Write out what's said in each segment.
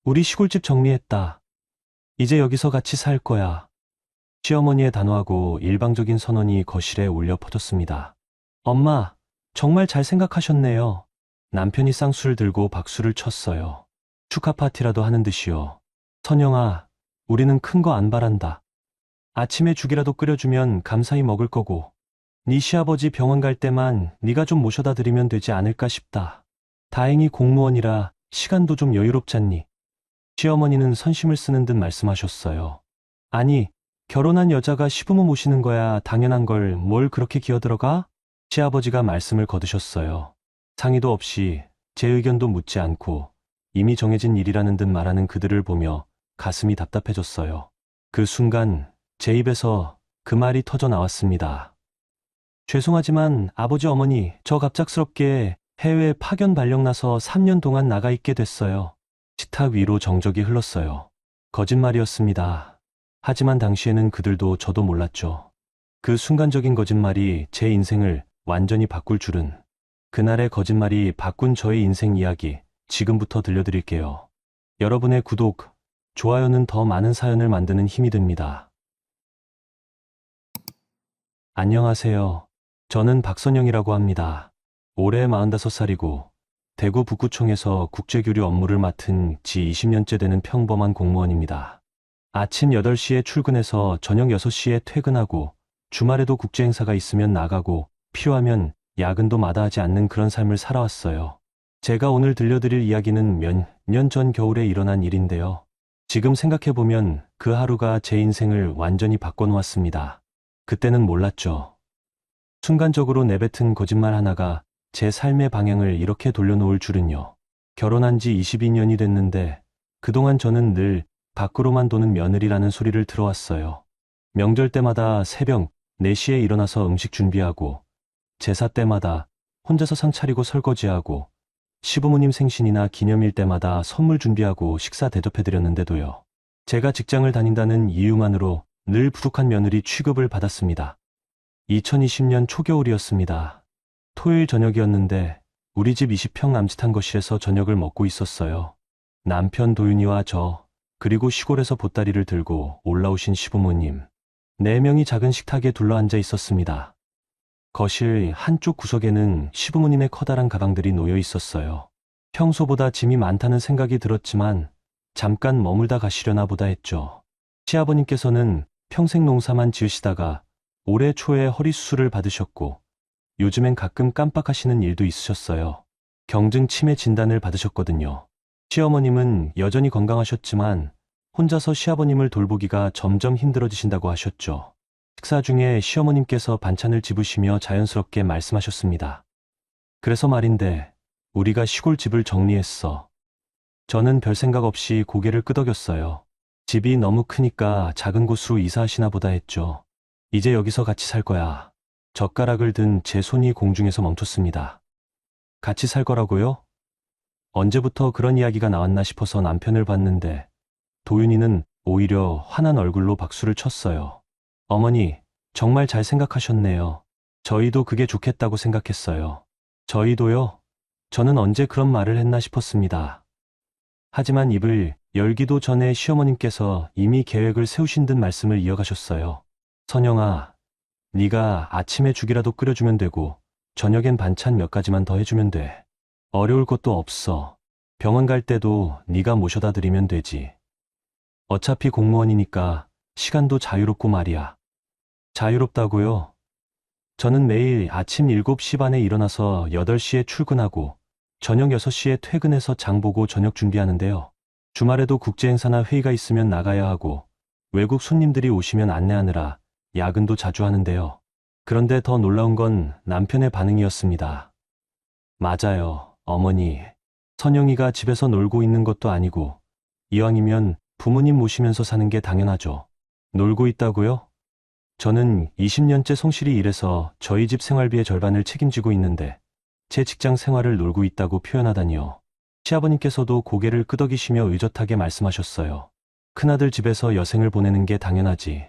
우리 시골집 정리했다. 이제 여기서 같이 살 거야. 시어머니의 단호하고 일방적인 선언이 거실에 울려 퍼졌습니다. 엄마, 정말 잘 생각하셨네요. 남편이 쌍수를 들고 박수를 쳤어요. 축하 파티라도 하는 듯이요. 선영아, 우리는 큰 거 안 바란다. 아침에 죽이라도 끓여주면 감사히 먹을 거고, 네 시아버지 병원 갈 때만 네가 좀 모셔다 드리면 되지 않을까 싶다. 다행히 공무원이라 시간도 좀 여유롭잖니. 시어머니는 선심을 쓰는 듯 말씀하셨어요. 아니, 결혼한 여자가 시부모 모시는 거야 당연한 걸 뭘 그렇게 기어들어가? 시아버지가 말씀을 거두셨어요. 상의도 없이 제 의견도 묻지 않고 이미 정해진 일이라는 듯 말하는 그들을 보며 가슴이 답답해졌어요. 그 순간 제 입에서 그 말이 터져 나왔습니다. 죄송하지만 아버지 어머니, 저 갑작스럽게 해외 파견 발령 나서 3년 동안 나가 있게 됐어요. 식탁 위로 정적이 흘렀어요. 거짓말이었습니다. 하지만 당시에는 그들도 저도 몰랐죠. 그 순간적인 거짓말이 제 인생을 완전히 바꿀 줄은. 그날의 거짓말이 바꾼 저의 인생 이야기 지금부터 들려드릴게요. 여러분의 구독, 좋아요는 더 많은 사연을 만드는 힘이 됩니다. 안녕하세요. 저는 박선영이라고 합니다. 올해 45살이고 대구 북구청에서 국제교류 업무를 맡은 지 20년째 되는 평범한 공무원입니다. 아침 8시에 출근해서 저녁 6시에 퇴근하고 주말에도 국제행사가 있으면 나가고 필요하면 야근도 마다하지 않는 그런 삶을 살아왔어요. 제가 오늘 들려드릴 이야기는 몇 년 전 겨울에 일어난 일인데요. 지금 생각해보면 그 하루가 제 인생을 완전히 바꿔놓았습니다. 그때는 몰랐죠. 순간적으로 내뱉은 거짓말 하나가 제 삶의 방향을 이렇게 돌려놓을 줄은요. 결혼한 지 22년이 됐는데 그동안 저는 늘 밖으로만 도는 며느리라는 소리를 들어왔어요. 명절 때마다 새벽 4시에 일어나서 음식 준비하고 제사 때마다 혼자서 상 차리고 설거지하고 시부모님 생신이나 기념일 때마다 선물 준비하고 식사 대접해드렸는데도요. 제가 직장을 다닌다는 이유만으로 늘 부족한 며느리 취급을 받았습니다. 2020년 초겨울이었습니다. 토요일 저녁이었는데 우리 집 20평 남짓한 거실에서 저녁을 먹고 있었어요. 남편 도윤이와 저, 그리고 시골에서 보따리를 들고 올라오신 시부모님. 4명이 작은 식탁에 둘러앉아 있었습니다. 거실 한쪽 구석에는 시부모님의 커다란 가방들이 놓여 있었어요. 평소보다 짐이 많다는 생각이 들었지만 잠깐 머물다 가시려나 보다 했죠. 시아버님께서는 평생 농사만 지으시다가 올해 초에 허리 수술을 받으셨고 요즘엔 가끔 깜빡하시는 일도 있으셨어요. 경증 치매 진단을 받으셨거든요. 시어머님은 여전히 건강하셨지만 혼자서 시아버님을 돌보기가 점점 힘들어지신다고 하셨죠. 식사 중에 시어머님께서 반찬을 집으시며 자연스럽게 말씀하셨습니다. 그래서 말인데 우리가 시골집을 정리했어. 저는 별 생각 없이 고개를 끄덕였어요. 집이 너무 크니까 작은 곳으로 이사하시나 보다 했죠. 이제 여기서 같이 살 거야. 젓가락을 든 제 손이 공중에서 멈췄습니다. 같이 살 거라고요? 언제부터 그런 이야기가 나왔나 싶어서 남편을 봤는데 도윤이는 오히려 환한 얼굴로 박수를 쳤어요. 어머니, 정말 잘 생각하셨네요. 저희도 그게 좋겠다고 생각했어요. 저희도요? 저는 언제 그런 말을 했나 싶었습니다. 하지만 입을 열기도 전에 시어머님께서 이미 계획을 세우신 듯 말씀을 이어가셨어요. 선영아, 네가 아침에 죽이라도 끓여주면 되고 저녁엔 반찬 몇 가지만 더 해주면 돼. 어려울 것도 없어. 병원 갈 때도 네가 모셔다 드리면 되지. 어차피 공무원이니까 시간도 자유롭고 말이야. 자유롭다고요? 저는 매일 아침 7시 반에 일어나서 8시에 출근하고 저녁 6시에 퇴근해서 장 보고 저녁 준비하는데요. 주말에도 국제행사나 회의가 있으면 나가야 하고 외국 손님들이 오시면 안내하느라 야근도 자주 하는데요. 그런데 더 놀라운 건 남편의 반응이었습니다. 맞아요, 어머니. 선영이가 집에서 놀고 있는 것도 아니고 이왕이면 부모님 모시면서 사는 게 당연하죠. 놀고 있다고요? 저는 20년째 성실히 일해서 저희 집 생활비의 절반을 책임지고 있는데 제 직장 생활을 놀고 있다고 표현하다니요. 시아버님께서도 고개를 끄덕이시며 의젓하게 말씀하셨어요. 큰아들 집에서 여생을 보내는 게 당연하지.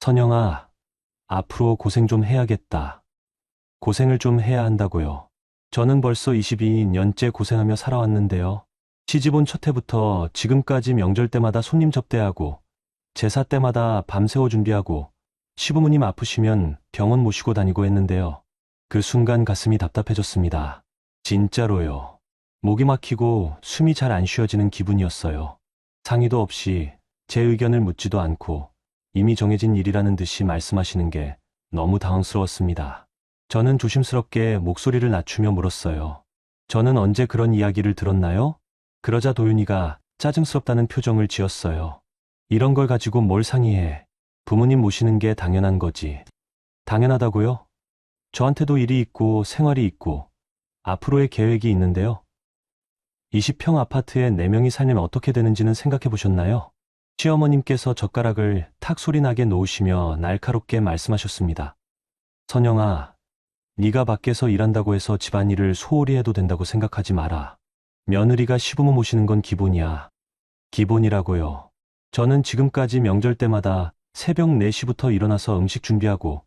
선영아, 앞으로 고생 좀 해야겠다. 고생을 좀 해야 한다고요. 저는 벌써 22년째 고생하며 살아왔는데요. 시집 온 첫 해부터 지금까지 명절 때마다 손님 접대하고 제사 때마다 밤새워 준비하고 시부모님 아프시면 병원 모시고 다니고 했는데요. 그 순간 가슴이 답답해졌습니다. 진짜로요. 목이 막히고 숨이 잘 안 쉬어지는 기분이었어요. 상의도 없이 제 의견을 묻지도 않고 이미 정해진 일이라는 듯이 말씀하시는 게 너무 당황스러웠습니다. 저는 조심스럽게 목소리를 낮추며 물었어요. 저는 언제 그런 이야기를 들었나요? 그러자 도윤이가 짜증스럽다는 표정을 지었어요. 이런 걸 가지고 뭘 상의해. 부모님 모시는 게 당연한 거지. 당연하다고요? 저한테도 일이 있고 생활이 있고 앞으로의 계획이 있는데요. 20평 아파트에 4명이 살면 어떻게 되는지는 생각해 보셨나요? 시어머님께서 젓가락을 탁 소리 나게 놓으시며 날카롭게 말씀하셨습니다. 선영아, 네가 밖에서 일한다고 해서 집안일을 소홀히 해도 된다고 생각하지 마라. 며느리가 시부모 모시는 건 기본이야. 기본이라고요. 저는 지금까지 명절 때마다 새벽 4시부터 일어나서 음식 준비하고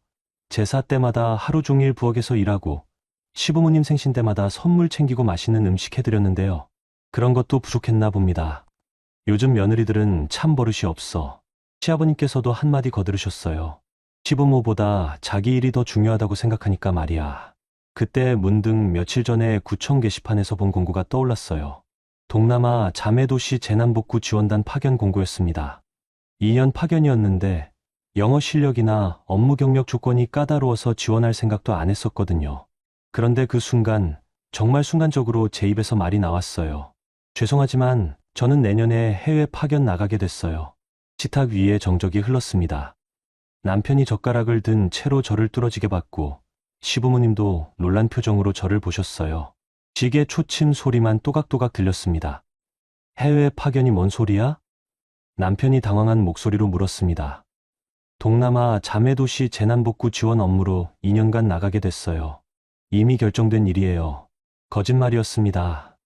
제사 때마다 하루 종일 부엌에서 일하고 시부모님 생신 때마다 선물 챙기고 맛있는 음식 해드렸는데요. 그런 것도 부족했나 봅니다. 요즘 며느리들은 참 버릇이 없어. 시아버님께서도 한마디 거들으셨어요. 시부모보다 자기 일이 더 중요하다고 생각하니까 말이야. 그때 문득 며칠 전에 구청 게시판에서 본 공고가 떠올랐어요. 동남아 자매도시 재난복구 지원단 파견 공고였습니다. 2년 파견이었는데 영어 실력이나 업무 경력 조건이 까다로워서 지원할 생각도 안 했었거든요. 그런데 그 순간, 정말 순간적으로 제 입에서 말이 나왔어요. 죄송하지만 저는 내년에 해외 파견 나가게 됐어요. 식탁 위에 정적이 흘렀습니다. 남편이 젓가락을 든 채로 저를 뚫어지게 봤고 시부모님도 놀란 표정으로 저를 보셨어요. 시계 초침 소리만 또각또각 들렸습니다. 해외 파견이 뭔 소리야? 남편이 당황한 목소리로 물었습니다. 동남아 자매도시 재난복구 지원 업무로 2년간 나가게 됐어요. 이미 결정된 일이에요. 거짓말이었습니다.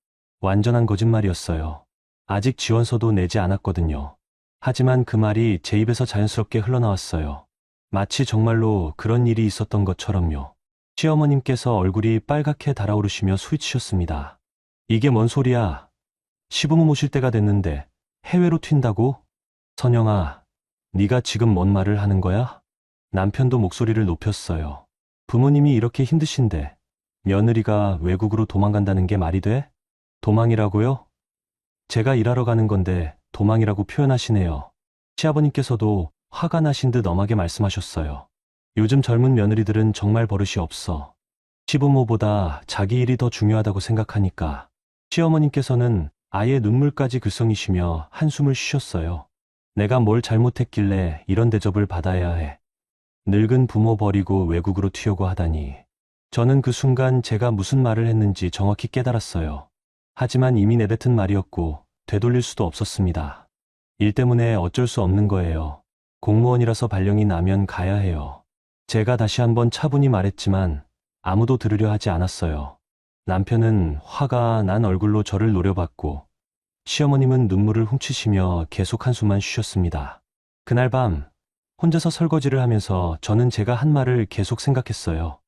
완전한 거짓말이었어요. 아직 지원서도 내지 않았거든요. 하지만 그 말이 제 입에서 자연스럽게 흘러나왔어요. 마치 정말로 그런 일이 있었던 것처럼요. 시어머님께서 얼굴이 빨갛게 달아오르시며 소리치셨습니다. 이게 뭔 소리야? 시부모 모실 때가 됐는데 해외로 튄다고? 선영아, 네가 지금 뭔 말을 하는 거야? 남편도 목소리를 높였어요. 부모님이 이렇게 힘드신데 며느리가 외국으로 도망간다는 게 말이 돼? 도망이라고요? 제가 일하러 가는 건데 도망이라고 표현하시네요. 시아버님께서도 화가 나신 듯 엄하게 말씀하셨어요. 요즘 젊은 며느리들은 정말 버릇이 없어. 시부모보다 자기 일이 더 중요하다고 생각하니까. 시어머님께서는 아예 눈물까지 글썽이시며 한숨을 쉬셨어요. 내가 뭘 잘못했길래 이런 대접을 받아야 해. 늙은 부모 버리고 외국으로 튀려고 하다니. 저는 그 순간 제가 무슨 말을 했는지 정확히 깨달았어요. 하지만 이미 내뱉은 말이었고 되돌릴 수도 없었습니다. 일 때문에 어쩔 수 없는 거예요. 공무원이라서 발령이 나면 가야 해요. 제가 다시 한번 차분히 말했지만 아무도 들으려 하지 않았어요. 남편은 화가 난 얼굴로 저를 노려봤고 시어머님은 눈물을 훔치시며 계속 한숨만 쉬셨습니다. 그날 밤 혼자서 설거지를 하면서 저는 제가 한 말을 계속 생각했어요.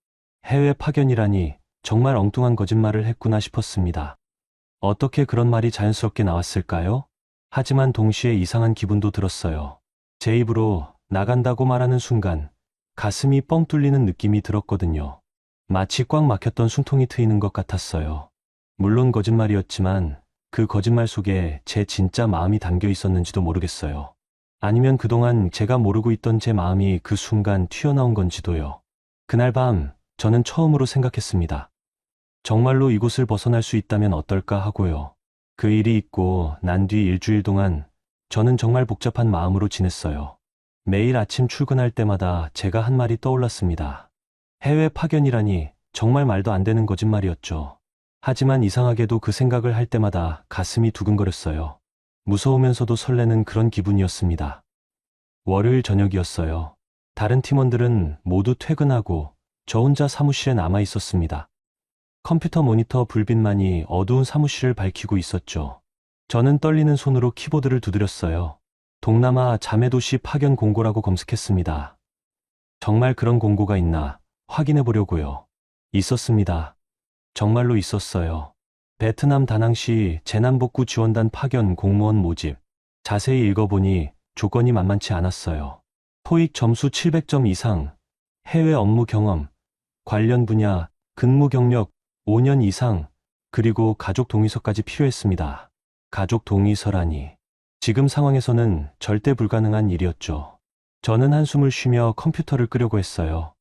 해외 파견이라니 정말 엉뚱한 거짓말을 했구나 싶었습니다. 어떻게 그런 말이 자연스럽게 나왔을까요? 하지만 동시에 이상한 기분도 들었어요. 제 입으로 나간다고 말하는 순간 가슴이 뻥 뚫리는 느낌이 들었거든요. 마치 꽉 막혔던 숨통이 트이는 것 같았어요. 물론 거짓말이었지만 그 거짓말 속에 제 진짜 마음이 담겨 있었는지도 모르겠어요. 아니면 그동안 제가 모르고 있던 제 마음이 그 순간 튀어나온 건지도요. 그날 밤 저는 처음으로 생각했습니다. 정말로 이곳을 벗어날 수 있다면 어떨까 하고요. 그 일이 있고 난 뒤 일주일 동안 저는 정말 복잡한 마음으로 지냈어요. 매일 아침 출근할 때마다 제가 한 말이 떠올랐습니다. 해외 파견이라니 정말 말도 안 되는 거짓말이었죠. 하지만 이상하게도 그 생각을 할 때마다 가슴이 두근거렸어요. 무서우면서도 설레는 그런 기분이었습니다. 월요일 저녁이었어요. 다른 팀원들은 모두 퇴근하고 저 혼자 사무실에 남아 있었습니다. 컴퓨터 모니터 불빛만이 어두운 사무실을 밝히고 있었죠. 저는 떨리는 손으로 키보드를 두드렸어요. 동남아 자매도시 파견 공고라고 검색했습니다. 정말 그런 공고가 있나 확인해 보려고요. 있었습니다. 정말로 있었어요. 베트남 다낭시 재난복구 지원단 파견 공무원 모집. 자세히 읽어보니 조건이 만만치 않았어요. 토익 점수 700점 이상, 해외 업무 경험, 관련 분야, 근무 경력 5년 이상, 그리고 가족 동의서까지 필요했습니다. 가족 동의서라니. 지금 상황에서는 절대 불가능한 일이었죠. 저는 한숨을 쉬며 컴퓨터를 끄려고 했어요.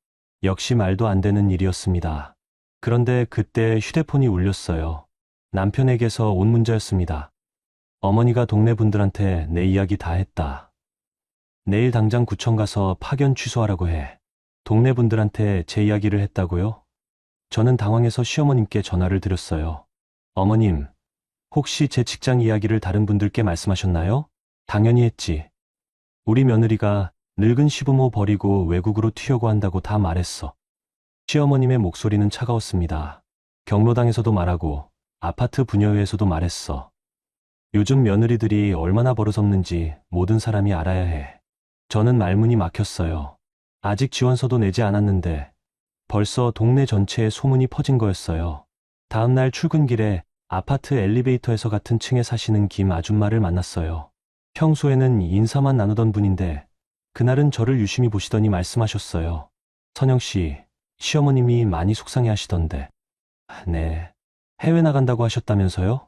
역시 말도 안 되는 일이었습니다. 그런데 그때 휴대폰이 울렸어요. 남편에게서 온 문자였습니다. 어머니가 동네 분들한테 내 이야기 다 했다. 내일 당장 구청 가서 파견 취소하라고 해. 동네 분들한테 제 이야기를 했다고요? 저는 당황해서 시어머님께 전화를 드렸어요. 어머님, 혹시 제 직장 이야기를 다른 분들께 말씀하셨나요? 당연히 했지. 우리 며느리가 늙은 시부모 버리고 외국으로 튀려고 한다고 다 말했어. 시어머님의 목소리는 차가웠습니다. 경로당에서도 말하고 아파트 분여회에서도 말했어. 요즘 며느리들이 얼마나 버릇없는지 모든 사람이 알아야 해. 저는 말문이 막혔어요. 아직 지원서도 내지 않았는데 벌써 동네 전체에 소문이 퍼진 거였어요. 다음 날 출근길에 아파트 엘리베이터에서 같은 층에 사시는 김 아줌마를 만났어요. 평소에는 인사만 나누던 분인데 그날은 저를 유심히 보시더니 말씀하셨어요. 선영 씨, 시어머님이 많이 속상해 하시던데. 네. 해외 나간다고 하셨다면서요?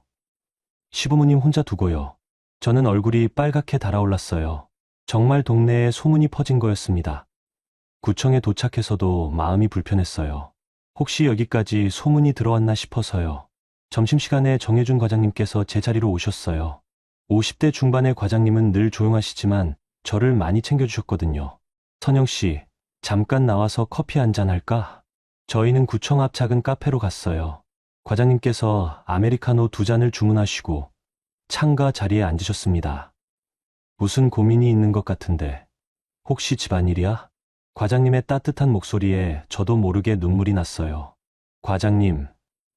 시부모님 혼자 두고요. 저는 얼굴이 빨갛게 달아올랐어요. 정말 동네에 소문이 퍼진 거였습니다. 구청에 도착해서도 마음이 불편했어요. 혹시 여기까지 소문이 들어왔나 싶어서요. 점심시간에 정혜준 과장님께서 제 자리로 오셨어요. 50대 중반의 과장님은 늘 조용하시지만 저를 많이 챙겨주셨거든요. 선영 씨, 잠깐 나와서 커피 한잔 할까? 저희는 구청 앞 작은 카페로 갔어요. 과장님께서 아메리카노 2잔을 주문하시고 창가 자리에 앉으셨습니다. 무슨 고민이 있는 것 같은데 혹시 집안일이야? 과장님의 따뜻한 목소리에 저도 모르게 눈물이 났어요. 과장님,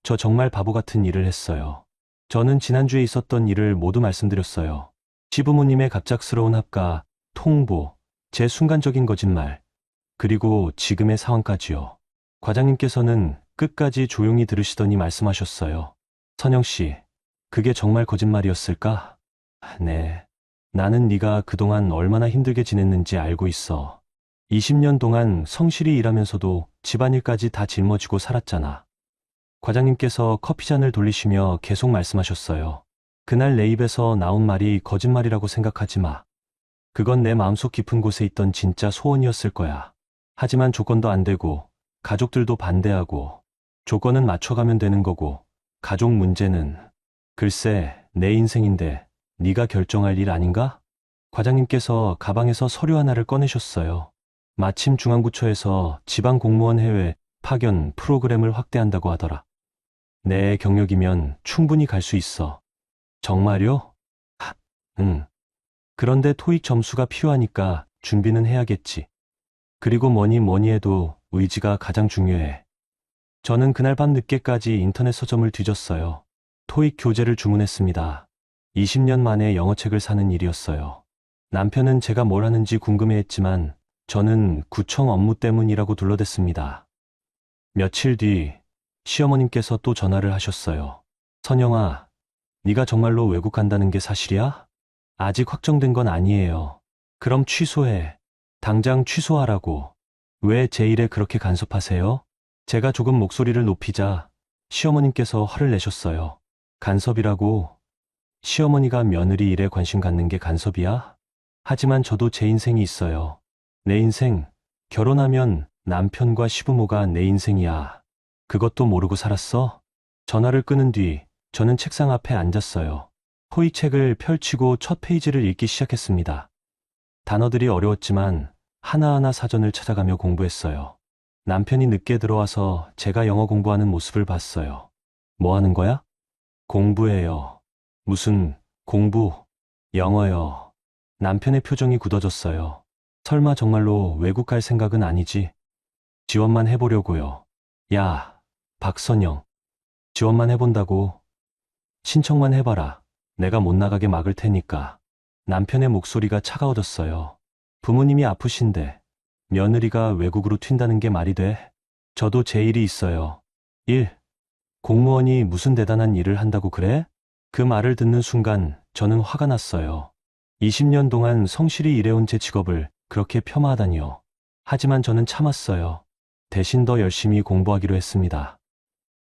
저 정말 바보 같은 일을 했어요. 저는 지난주에 있었던 일을 모두 말씀드렸어요. 시부모님의 갑작스러운 합가, 통보, 제 순간적인 거짓말, 그리고 지금의 상황까지요. 과장님께서는 끝까지 조용히 들으시더니 말씀하셨어요. 선영 씨, 그게 정말 거짓말이었을까? 네. 나는 네가 그동안 얼마나 힘들게 지냈는지 알고 있어. 20년 동안 성실히 일하면서도 집안일까지 다 짊어지고 살았잖아. 과장님께서 커피잔을 돌리시며 계속 말씀하셨어요. 그날 내 입에서 나온 말이 거짓말이라고 생각하지 마. 그건 내 마음속 깊은 곳에 있던 진짜 소원이었을 거야. 하지만 조건도 안 되고 가족들도 반대하고 조건은 맞춰가면 되는 거고 가족 문제는 글쎄 내 인생인데 네가 결정할 일 아닌가? 과장님께서 가방에서 서류 하나를 꺼내셨어요. 마침 중앙구청에서 지방공무원 해외 파견 프로그램을 확대한다고 하더라. 내 경력이면 충분히 갈 수 있어. 정말요? 응. 그런데 토익 점수가 필요하니까 준비는 해야겠지. 그리고 뭐니 해도 의지가 가장 중요해. 저는 그날 밤 늦게까지 인터넷 서점을 뒤졌어요. 토익 교재를 주문했습니다. 20년 만에 영어책을 사는 일이었어요. 남편은 제가 뭘 하는지 궁금해했지만 저는 구청 업무 때문이라고 둘러댔습니다. 며칠 뒤 시어머님께서 또 전화를 하셨어요. 선영아, 네가 정말로 외국 간다는 게 사실이야? 아직 확정된 건 아니에요. 그럼 취소해. 당장 취소하라고. 왜 제 일에 그렇게 간섭하세요? 제가 조금 목소리를 높이자 시어머님께서 화를 내셨어요. 간섭이라고? 시어머니가 며느리 일에 관심 갖는 게 간섭이야? 하지만 저도 제 인생이 있어요. 내 인생, 결혼하면 남편과 시부모가 내 인생이야. 그것도 모르고 살았어? 전화를 끊은 뒤 저는 책상 앞에 앉았어요. 토익책을 펼치고 첫 페이지를 읽기 시작했습니다. 단어들이 어려웠지만 하나하나 사전을 찾아가며 공부했어요. 남편이 늦게 들어와서 제가 영어 공부하는 모습을 봤어요. 뭐 하는 거야? 공부해요. 무슨 공부? 영어요. 남편의 표정이 굳어졌어요. 설마 정말로 외국 갈 생각은 아니지? 지원만 해보려고요. 야, 박선영. 지원만 해본다고? 신청만 해봐라. 내가 못 나가게 막을 테니까. 남편의 목소리가 차가워졌어요. 부모님이 아프신데 며느리가 외국으로 튄다는 게 말이 돼? 저도 제 일이 있어요. 일, 공무원이 무슨 대단한 일을 한다고 그래? 그 말을 듣는 순간 저는 화가 났어요. 20년 동안 성실히 일해온 제 직업을 그렇게 폄하하다니요. 하지만 저는 참았어요. 대신 더 열심히 공부하기로 했습니다.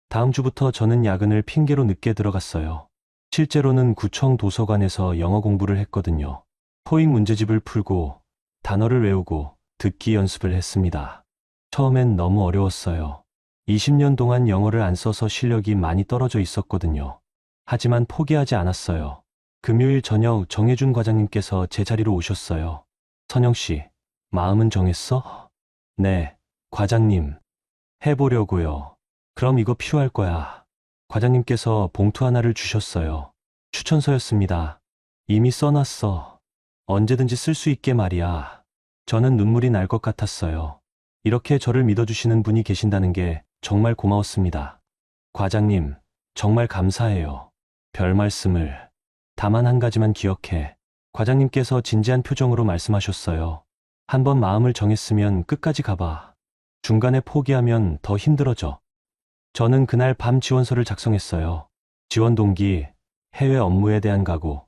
다음 주부터 저는 야근을 핑계로 늦게 들어갔어요. 실제로는 구청 도서관에서 영어 공부를 했거든요. 토익 문제집을 풀고 단어를 외우고 듣기 연습을 했습니다. 처음엔 너무 어려웠어요. 20년 동안 영어를 안 써서 실력이 많이 떨어져 있었거든요. 하지만 포기하지 않았어요. 금요일 저녁 정혜준 과장님께서 제 자리로 오셨어요. 선영 씨, 마음은 정했어? 네, 과장님. 해보려고요. 그럼 이거 필요할 거야. 과장님께서 봉투 하나를 주셨어요. 추천서였습니다. 이미 써놨어. 언제든지 쓸 수 있게 말이야. 저는 눈물이 날 것 같았어요. 이렇게 저를 믿어주시는 분이 계신다는 게 정말 고마웠습니다. 과장님, 정말 감사해요. 별 말씀을. 다만 한 가지만 기억해. 과장님께서 진지한 표정으로 말씀하셨어요. 한번 마음을 정했으면 끝까지 가봐. 중간에 포기하면 더 힘들어져. 저는 그날 밤 지원서를 작성했어요. 지원 동기, 해외 업무에 대한 각오,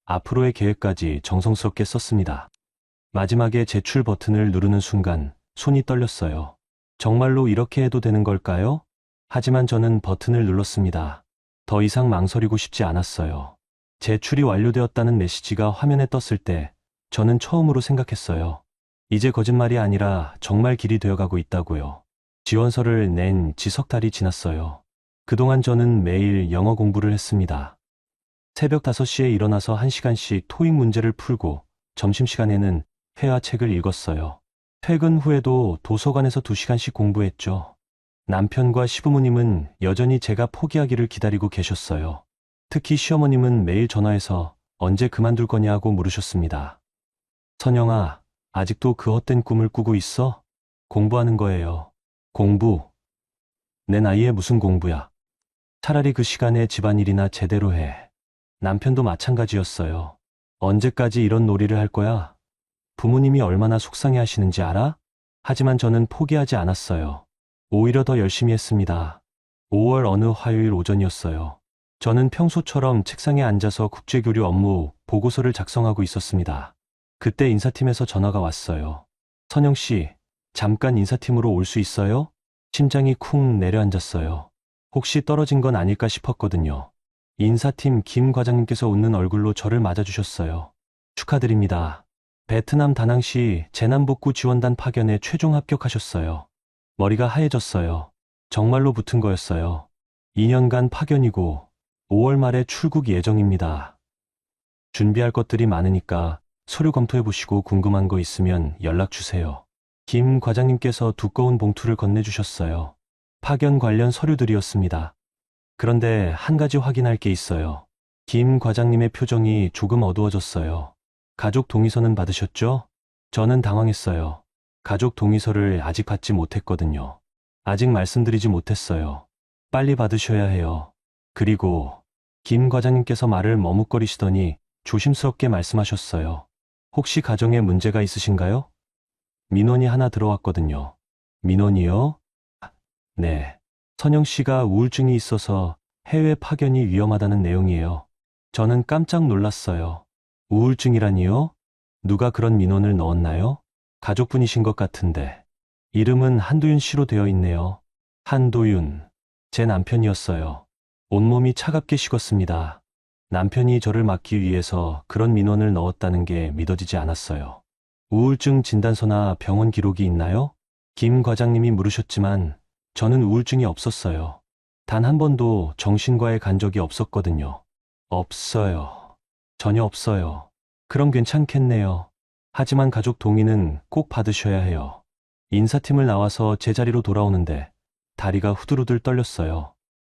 앞으로의 계획까지 정성스럽게 썼습니다. 마지막에 제출 버튼을 누르는 순간 손이 떨렸어요. 정말로 이렇게 해도 되는 걸까요? 하지만 저는 버튼을 눌렀습니다. 더 이상 망설이고 싶지 않았어요. 제출이 완료되었다는 메시지가 화면에 떴을 때 저는 처음으로 생각했어요. 이제 거짓말이 아니라 정말 길이 되어가고 있다고요. 지원서를 낸 지 석 달이 지났어요. 그동안 저는 매일 영어 공부를 했습니다. 새벽 5시에 일어나서 1시간씩 토익 문제를 풀고 점심시간에는 회화 책을 읽었어요. 퇴근 후에도 도서관에서 2시간씩 공부했죠. 남편과 시부모님은 여전히 제가 포기하기를 기다리고 계셨어요. 특히 시어머님은 매일 전화해서 언제 그만둘 거냐고 물으셨습니다. 선영아, 아직도 그 헛된 꿈을 꾸고 있어? 공부하는 거예요. 공부? 내 나이에 무슨 공부야? 차라리 그 시간에 집안일이나 제대로 해. 남편도 마찬가지였어요. 언제까지 이런 놀이를 할 거야? 부모님이 얼마나 속상해 하시는지 알아? 하지만 저는 포기하지 않았어요. 오히려 더 열심히 했습니다. 5월 어느 화요일 오전이었어요. 저는 평소처럼 책상에 앉아서 국제교류 업무 보고서를 작성하고 있었습니다. 그때 인사팀에서 전화가 왔어요. 선영 씨, 잠깐 인사팀으로 올 수 있어요? 심장이 쿵 내려앉았어요. 혹시 떨어진 건 아닐까 싶었거든요. 인사팀 김 과장님께서 웃는 얼굴로 저를 맞아주셨어요. 축하드립니다. 베트남 다낭시 재난복구 지원단 파견에 최종 합격하셨어요. 머리가 하얘졌어요. 정말로 붙은 거였어요. 2년간 파견이고 5월 말에 출국 예정입니다. 준비할 것들이 많으니까 서류 검토해보시고 궁금한 거 있으면 연락 주세요. 김 과장님께서 두꺼운 봉투를 건네주셨어요. 파견 관련 서류들이었습니다. 그런데 한 가지 확인할 게 있어요. 김 과장님의 표정이 조금 어두워졌어요. 가족 동의서는 받으셨죠? 저는 당황했어요. 가족 동의서를 아직 받지 못했거든요. 아직 말씀드리지 못했어요. 빨리 받으셔야 해요. 그리고 김 과장님께서 말을 머뭇거리시더니 조심스럽게 말씀하셨어요. 혹시 가정에 문제가 있으신가요? 민원이 하나 들어왔거든요. 민원이요? 네. 선영 씨가 우울증이 있어서 해외 파견이 위험하다는 내용이에요. 저는 깜짝 놀랐어요. 우울증이라니요? 누가 그런 민원을 넣었나요? 가족분이신 것 같은데. 이름은 한도윤 씨로 되어 있네요. 한도윤. 제 남편이었어요. 온몸이 차갑게 식었습니다. 남편이 저를 막기 위해서 그런 민원을 넣었다는 게 믿어지지 않았어요. 우울증 진단서나 병원 기록이 있나요? 김 과장님이 물으셨지만 저는 우울증이 없었어요. 단 한 번도 정신과에 간 적이 없었거든요. 없어요. 전혀 없어요. 그럼 괜찮겠네요. 하지만 가족 동의는 꼭 받으셔야 해요. 인사팀을 나와서 제 자리로 돌아오는데 다리가 후들후들 떨렸어요.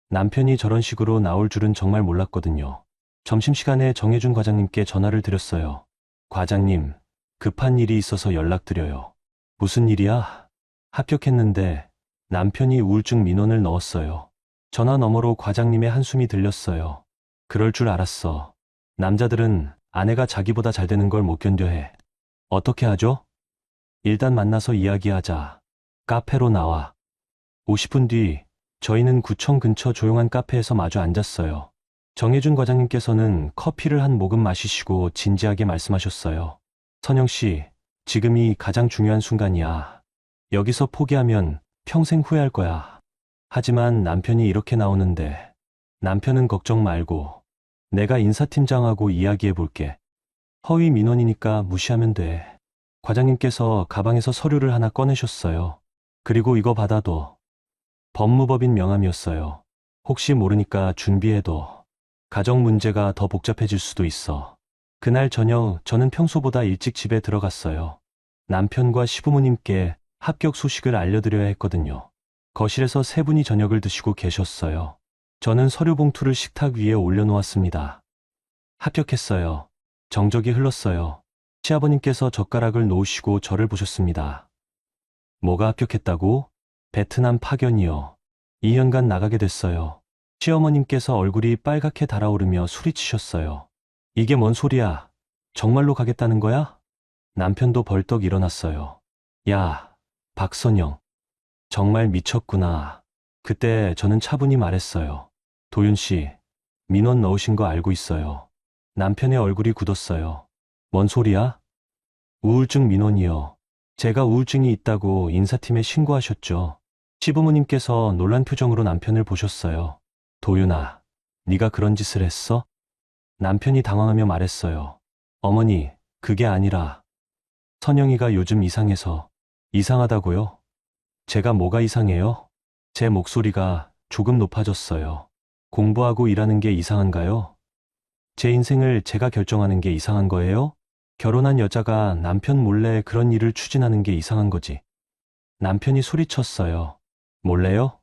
남편이 저런 식으로 나올 줄은 정말 몰랐거든요. 점심시간에 정혜준 과장님께 전화를 드렸어요. 과장님, 급한 일이 있어서 연락드려요. 무슨 일이야? 합격했는데 남편이 우울증 민원을 넣었어요. 전화 너머로 과장님의 한숨이 들렸어요. 그럴 줄 알았어. 남자들은 아내가 자기보다 잘 되는 걸 못 견뎌해. 어떻게 하죠? 일단 만나서 이야기하자. 카페로 나와. 50분 뒤 저희는 구청 근처 조용한 카페에서 마주 앉았어요. 정혜준 과장님께서는 커피를 한 모금 마시시고 진지하게 말씀하셨어요. 선영 씨, 지금이 가장 중요한 순간이야. 여기서 포기하면 평생 후회할 거야. 하지만 남편이 이렇게 나오는데, 남편은 걱정 말고 내가 인사팀장하고 이야기해 볼게. 허위 민원이니까 무시하면 돼. 과장님께서 가방에서 서류를 하나 꺼내셨어요. 그리고 이거 받아도. 법무법인 명함이었어요. 혹시 모르니까 준비해둬. 가정 문제가 더 복잡해질 수도 있어. 그날 저녁 저는 평소보다 일찍 집에 들어갔어요. 남편과 시부모님께 합격 소식을 알려드려야 했거든요. 거실에서 세 분이 저녁을 드시고 계셨어요. 저는 서류 봉투를 식탁 위에 올려놓았습니다. 합격했어요. 정적이 흘렀어요. 시아버님께서 젓가락을 놓으시고 저를 보셨습니다. 뭐가 합격했다고? 베트남 파견이요. 2년간 나가게 됐어요. 시어머님께서 얼굴이 빨갛게 달아오르며 소리치셨어요. 이게 뭔 소리야? 정말로 가겠다는 거야? 남편도 벌떡 일어났어요. 야, 박선영. 정말 미쳤구나. 그때 저는 차분히 말했어요. 도윤 씨, 민원 넣으신 거 알고 있어요. 남편의 얼굴이 굳었어요. 뭔 소리야? 우울증 민원이요. 제가 우울증이 있다고 인사팀에 신고하셨죠. 시부모님께서 놀란 표정으로 남편을 보셨어요. 도윤아, 네가 그런 짓을 했어? 남편이 당황하며 말했어요. 어머니, 그게 아니라 선영이가 요즘 이상해서. 이상하다고요? 제가 뭐가 이상해요? 제 목소리가 조금 높아졌어요. 공부하고 일하는 게 이상한가요? 제 인생을 제가 결정하는 게 이상한 거예요? 결혼한 여자가 남편 몰래 그런 일을 추진하는 게 이상한 거지. 남편이 소리쳤어요. 몰래요?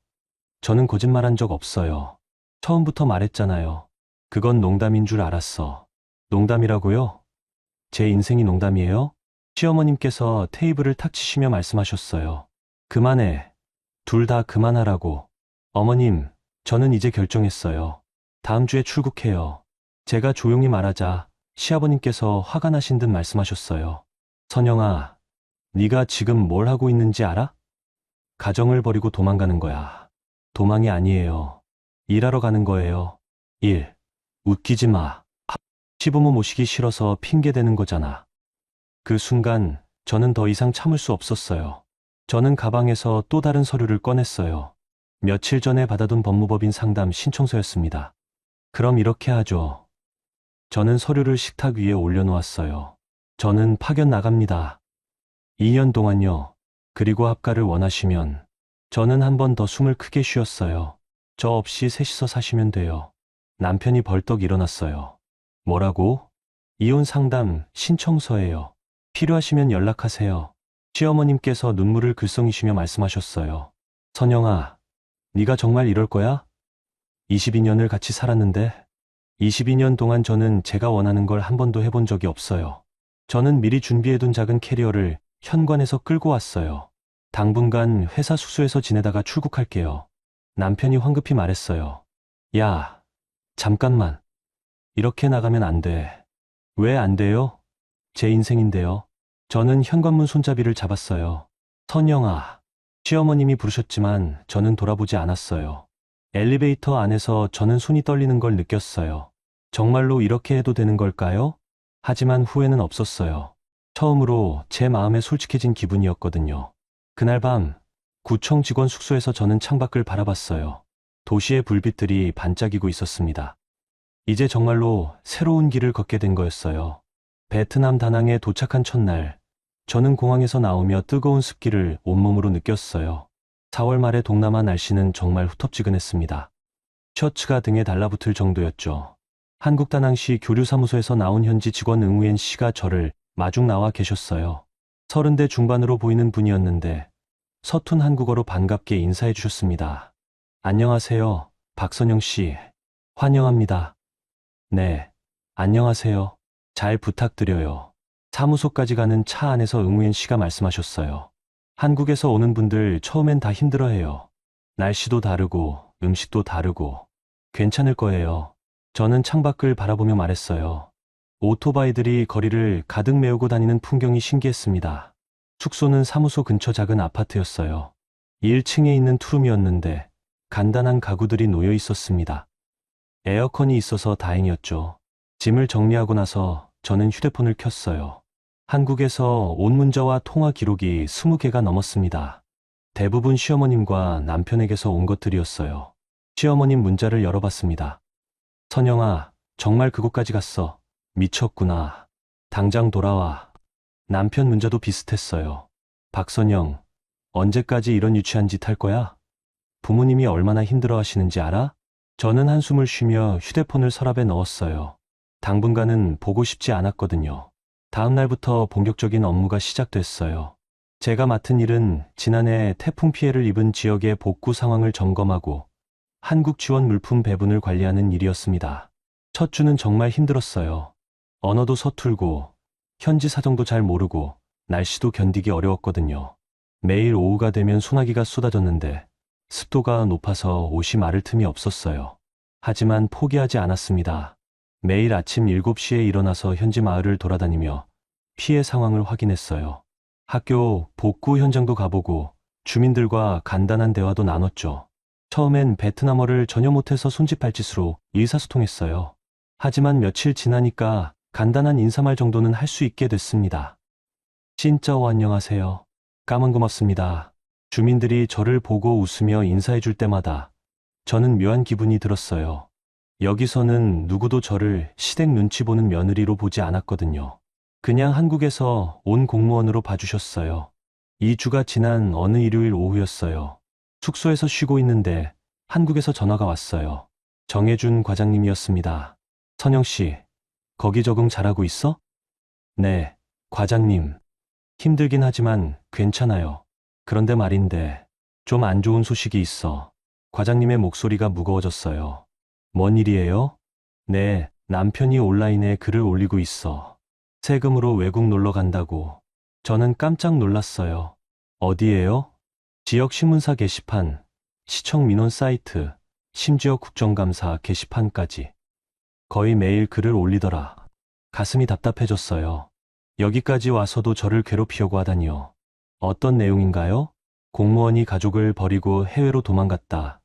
저는 거짓말한 적 없어요. 처음부터 말했잖아요. 그건 농담인 줄 알았어. 농담이라고요? 제 인생이 농담이에요? 시어머님께서 테이블을 탁 치시며 말씀하셨어요. 그만해. 둘 다 그만하라고. 어머님, 저는 이제 결정했어요. 다음 주에 출국해요. 제가 조용히 말하자 시아버님께서 화가 나신 듯 말씀하셨어요. 선영아, 네가 지금 뭘 하고 있는지 알아? 가정을 버리고 도망가는 거야. 도망이 아니에요. 일하러 가는 거예요. 일. 웃기지 마. 시부모 모시기 싫어서 핑계대는 거잖아. 그 순간 저는 더 이상 참을 수 없었어요. 저는 가방에서 또 다른 서류를 꺼냈어요. 며칠 전에 받아둔 법무법인 상담 신청서였습니다. 그럼 이렇게 하죠. 저는 서류를 식탁 위에 올려놓았어요. 저는 파견 나갑니다. 2년 동안요. 그리고 합가를 원하시면 저는 한 번 더 숨을 크게 쉬었어요. 저 없이 셋이서 사시면 돼요. 남편이 벌떡 일어났어요. 뭐라고? 이혼 상담 신청서예요. 필요하시면 연락하세요. 시어머님께서 눈물을 글썽이시며 말씀하셨어요. 선영아, 네가 정말 이럴 거야? 22년을 같이 살았는데 22년 동안 저는 제가 원하는 걸 한 번도 해본 적이 없어요. 저는 미리 준비해둔 작은 캐리어를 현관에서 끌고 왔어요. 당분간 회사 숙소에서 지내다가 출국할게요. 남편이 황급히 말했어요. 야, 잠깐만. 이렇게 나가면 안 돼. 왜 안 돼요? 제 인생인데요. 저는 현관문 손잡이를 잡았어요. 선영아. 시어머님이 부르셨지만 저는 돌아보지 않았어요. 엘리베이터 안에서 저는 손이 떨리는 걸 느꼈어요. 정말로 이렇게 해도 되는 걸까요? 하지만 후회는 없었어요. 처음으로 제 마음에 솔직해진 기분이었거든요. 그날 밤 구청 직원 숙소에서 저는 창밖을 바라봤어요. 도시의 불빛들이 반짝이고 있었습니다. 이제 정말로 새로운 길을 걷게 된 거였어요. 베트남 다낭에 도착한 첫날, 저는 공항에서 나오며 뜨거운 습기를 온몸으로 느꼈어요. 4월 말의 동남아 날씨는 정말 후텁지근했습니다. 셔츠가 등에 달라붙을 정도였죠. 한국 다낭시 교류사무소에서 나온 현지 직원 응우엔 씨가 저를 마중 나와 계셨어요. 30대 중반으로 보이는 분이었는데 서툰 한국어로 반갑게 인사해 주셨습니다. 안녕하세요, 박선영 씨. 환영합니다. 네, 안녕하세요. 잘 부탁드려요. 사무소까지 가는 차 안에서 응우엔 씨가 말씀하셨어요. 한국에서 오는 분들 처음엔 다 힘들어해요. 날씨도 다르고 음식도 다르고 괜찮을 거예요. 저는 창밖을 바라보며 말했어요. 오토바이들이 거리를 가득 메우고 다니는 풍경이 신기했습니다. 숙소는 사무소 근처 작은 아파트였어요. 1층에 있는 투룸이었는데 간단한 가구들이 놓여 있었습니다. 에어컨이 있어서 다행이었죠. 짐을 정리하고 나서 저는 휴대폰을 켰어요. 한국에서 온 문자와 통화 기록이 20개가 넘었습니다. 대부분 시어머님과 남편에게서 온 것들이었어요. 시어머님 문자를 열어봤습니다. 선영아, 정말 그곳까지 갔어. 미쳤구나. 당장 돌아와. 남편 문자도 비슷했어요. 박선영, 언제까지 이런 유치한 짓 할 거야? 부모님이 얼마나 힘들어 하시는지 알아? 저는 한숨을 쉬며 휴대폰을 서랍에 넣었어요. 당분간은 보고 싶지 않았거든요. 다음 날부터 본격적인 업무가 시작됐어요. 제가 맡은 일은 지난해 태풍 피해를 입은 지역의 복구 상황을 점검하고 한국 지원 물품 배분을 관리하는 일이었습니다. 첫 주는 정말 힘들었어요. 언어도 서툴고 현지 사정도 잘 모르고 날씨도 견디기 어려웠거든요. 매일 오후가 되면 소나기가 쏟아졌는데 습도가 높아서 옷이 마를 틈이 없었어요. 하지만 포기하지 않았습니다. 매일 아침 7시에 일어나서 현지 마을을 돌아다니며 피해 상황을 확인했어요. 학교 복구 현장도 가보고 주민들과 간단한 대화도 나눴죠. 처음엔 베트남어를 전혀 못해서 손짓발짓으로 의사소통했어요. 하지만 며칠 지나니까 간단한 인사말 정도는 할 수 있게 됐습니다. 진짜오 안녕하세요. 까만 고맙습니다. 주민들이 저를 보고 웃으며 인사해 줄 때마다 저는 묘한 기분이 들었어요. 여기서는 누구도 저를 시댁 눈치 보는 며느리로 보지 않았거든요. 그냥 한국에서 온 공무원으로 봐주셨어요. 2주가 지난 어느 일요일 오후였어요. 숙소에서 쉬고 있는데 한국에서 전화가 왔어요. 정혜준 과장님이었습니다. 선영 씨, 거기 적응 잘하고 있어? 네, 과장님. 힘들긴 하지만 괜찮아요. 그런데 말인데 좀 안 좋은 소식이 있어. 과장님의 목소리가 무거워졌어요. 뭔 일이에요? 네, 남편이 온라인에 글을 올리고 있어. 세금으로 외국 놀러 간다고. 저는 깜짝 놀랐어요. 어디에요? 지역 신문사 게시판, 시청 민원 사이트, 심지어 국정감사 게시판까지. 거의 매일 글을 올리더라. 가슴이 답답해졌어요. 여기까지 와서도 저를 괴롭히려고 하다니요. 어떤 내용인가요? 공무원이 가족을 버리고 해외로 도망갔다.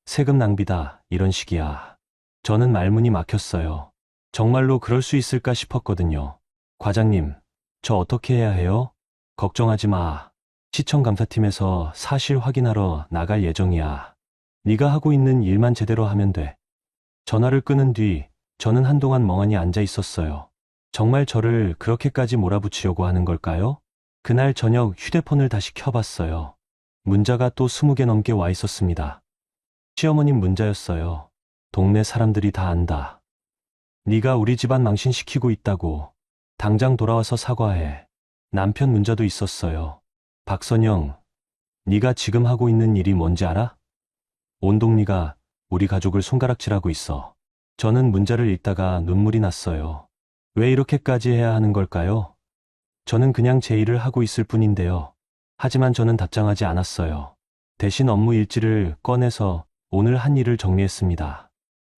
세금 낭비다. 이런 식이야. 저는 말문이 막혔어요. 정말로 그럴 수 있을까 싶었거든요. 과장님, 저 어떻게 해야 해요? 걱정하지 마. 시청감사팀에서 사실 확인하러 나갈 예정이야. 네가 하고 있는 일만 제대로 하면 돼. 전화를 끊은 뒤 저는 한동안 멍하니 앉아 있었어요. 정말 저를 그렇게까지 몰아붙이려고 하는 걸까요? 그날 저녁 휴대폰을 다시 켜봤어요. 문자가 또 20개 넘게 와 있었습니다. 시어머님 문자였어요. 동네 사람들이 다 안다. 네가 우리 집안 망신시키고 있다고. 당장 돌아와서 사과해. 남편 문자도 있었어요. 박선영, 네가 지금 하고 있는 일이 뭔지 알아? 온 동리가 우리 가족을 손가락질하고 있어. 저는 문자를 읽다가 눈물이 났어요. 왜 이렇게까지 해야 하는 걸까요? 저는 그냥 제 일을 하고 있을 뿐인데요. 하지만 저는 답장하지 않았어요. 대신 업무 일지를 꺼내서 오늘 한 일을 정리했습니다.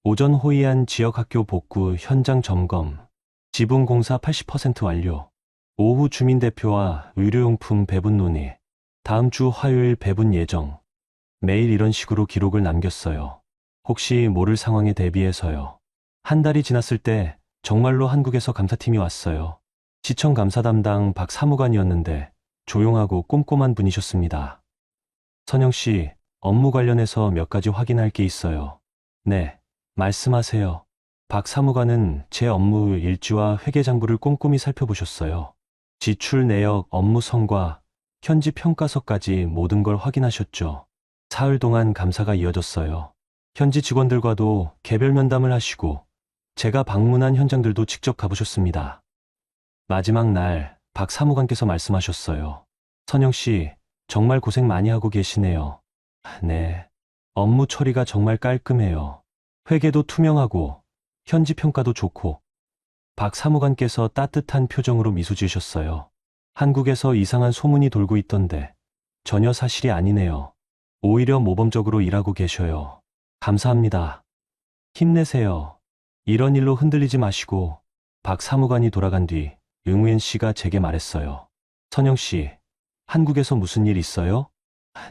오전 호의한 지역학교 복구 현장 점검, 지붕 공사 80% 완료, 오후 주민대표와 의료용품 배분 논의, 다음 주 화요일 배분 예정. 매일 이런 식으로 기록을 남겼어요. 혹시 모를 상황에 대비해서요. 한 달이 지났을 때 정말로 한국에서 감사팀이 왔어요. 시청 감사 담당 박 사무관이었는데 조용하고 꼼꼼한 분이셨습니다. 선영 씨, 업무 관련해서 몇 가지 확인할 게 있어요. 네, 말씀하세요. 박 사무관은 제 업무 일지와 회계장부를 꼼꼼히 살펴보셨어요. 지출 내역, 업무 성과, 현지 평가서까지 모든 걸 확인하셨죠. 사흘 동안 감사가 이어졌어요. 현지 직원들과도 개별 면담을 하시고 제가 방문한 현장들도 직접 가보셨습니다. 마지막 날 박 사무관께서 말씀하셨어요. 선영 씨, 정말 고생 많이 하고 계시네요. 네, 업무 처리가 정말 깔끔해요. 회계도 투명하고 현지 평가도 좋고. 박 사무관께서 따뜻한 표정으로 미소 지으셨어요. 한국에서 이상한 소문이 돌고 있던데 전혀 사실이 아니네요. 오히려 모범적으로 일하고 계셔요. 감사합니다. 힘내세요. 이런 일로 흔들리지 마시고. 박 사무관이 돌아간 뒤 응우엔 씨가 제게 말했어요. 선영 씨, 한국에서 무슨 일 있어요?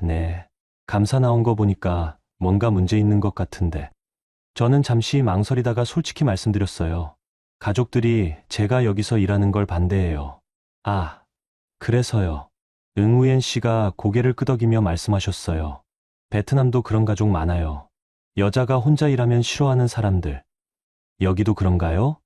네, 감사 나온 거 보니까 뭔가 문제 있는 것 같은데. 저는 잠시 망설이다가 솔직히 말씀드렸어요. 가족들이 제가 여기서 일하는 걸 반대해요. 아, 그래서요. 응우엔 씨가 고개를 끄덕이며 말씀하셨어요. 베트남도 그런 가족 많아요. 여자가 혼자 일하면 싫어하는 사람들. 여기도 그런가요?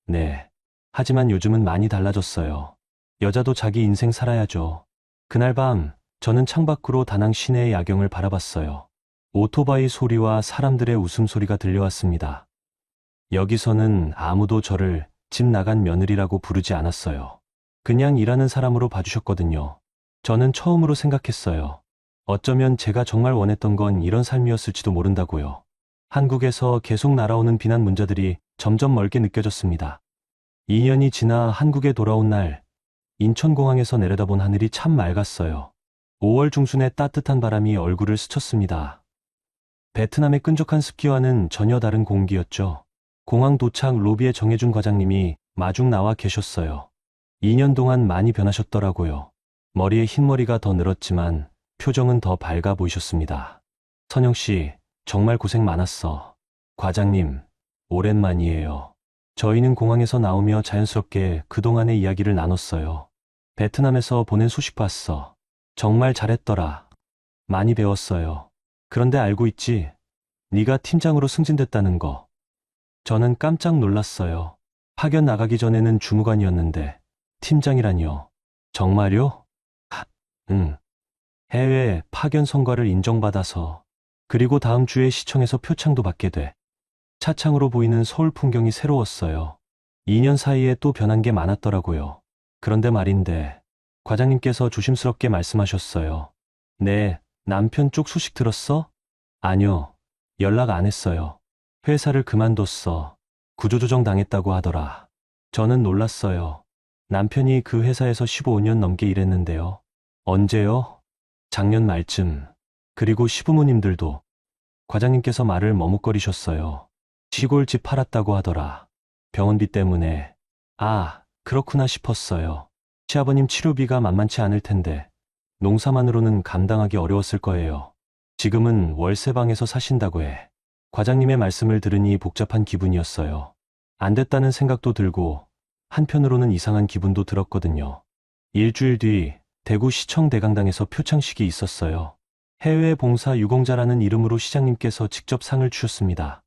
네. 하지만 요즘은 많이 달라졌어요. 여자도 자기 인생 살아야죠. 그날 밤, 저는 창밖으로 다낭 시내의 야경을 바라봤어요. 오토바이 소리와 사람들의 웃음소리가 들려왔습니다. 여기서는 아무도 저를 집 나간 며느리라고 부르지 않았어요. 그냥 일하는 사람으로 봐주셨거든요. 저는 처음으로 생각했어요. 어쩌면 제가 정말 원했던 건 이런 삶이었을지도 모른다고요. 한국에서 계속 날아오는 비난 문자들이 점점 멀게 느껴졌습니다. 2년이 지나 한국에 돌아온 날, 인천공항에서 내려다본 하늘이 참 맑았어요. 5월 중순의 따뜻한 바람이 얼굴을 스쳤습니다. 베트남의 끈적한 습기와는 전혀 다른 공기였죠. 공항 도착 로비에 정혜준 과장님이 마중 나와 계셨어요. 2년 동안 많이 변하셨더라고요. 머리에 흰머리가 더 늘었지만 표정은 더 밝아 보이셨습니다. 선영 씨, 정말 고생 많았어. 과장님, 오랜만이에요. 저희는 공항에서 나오며 자연스럽게 그동안의 이야기를 나눴어요. 베트남에서 보낸 소식 봤어. 정말 잘했더라. 많이 배웠어요. 그런데 알고 있지? 네가 팀장으로 승진됐다는 거. 저는 깜짝 놀랐어요. 파견 나가기 전에는 주무관이었는데 팀장이라니요. 정말요? 응. 해외 파견 성과를 인정받아서. 그리고 다음 주에 시청에서 표창도 받게 돼. 차창으로 보이는 서울 풍경이 새로웠어요. 2년 사이에 또 변한 게 많았더라고요. 그런데 말인데, 과장님께서 조심스럽게 말씀하셨어요. 네, 남편 쪽 소식 들었어? 아니요, 연락 안 했어요. 회사를 그만뒀어. 구조조정 당했다고 하더라. 저는 놀랐어요. 남편이 그 회사에서 15년 넘게 일했는데요. 언제요? 작년 말쯤. 그리고 시부모님들도. 과장님께서 말을 머뭇거리셨어요. 시골집 팔았다고 하더라. 병원비 때문에. 아, 그렇구나 싶었어요. 시아버님 치료비가 만만치 않을 텐데 농사만으로는 감당하기 어려웠을 거예요. 지금은 월세방에서 사신다고 해. 과장님의 말씀을 들으니 복잡한 기분이었어요. 안 됐다는 생각도 들고 한편으로는 이상한 기분도 들었거든요. 일주일 뒤 대구 시청 대강당에서 표창식이 있었어요. 해외 봉사 유공자라는 이름으로 시장님께서 직접 상을 주셨습니다.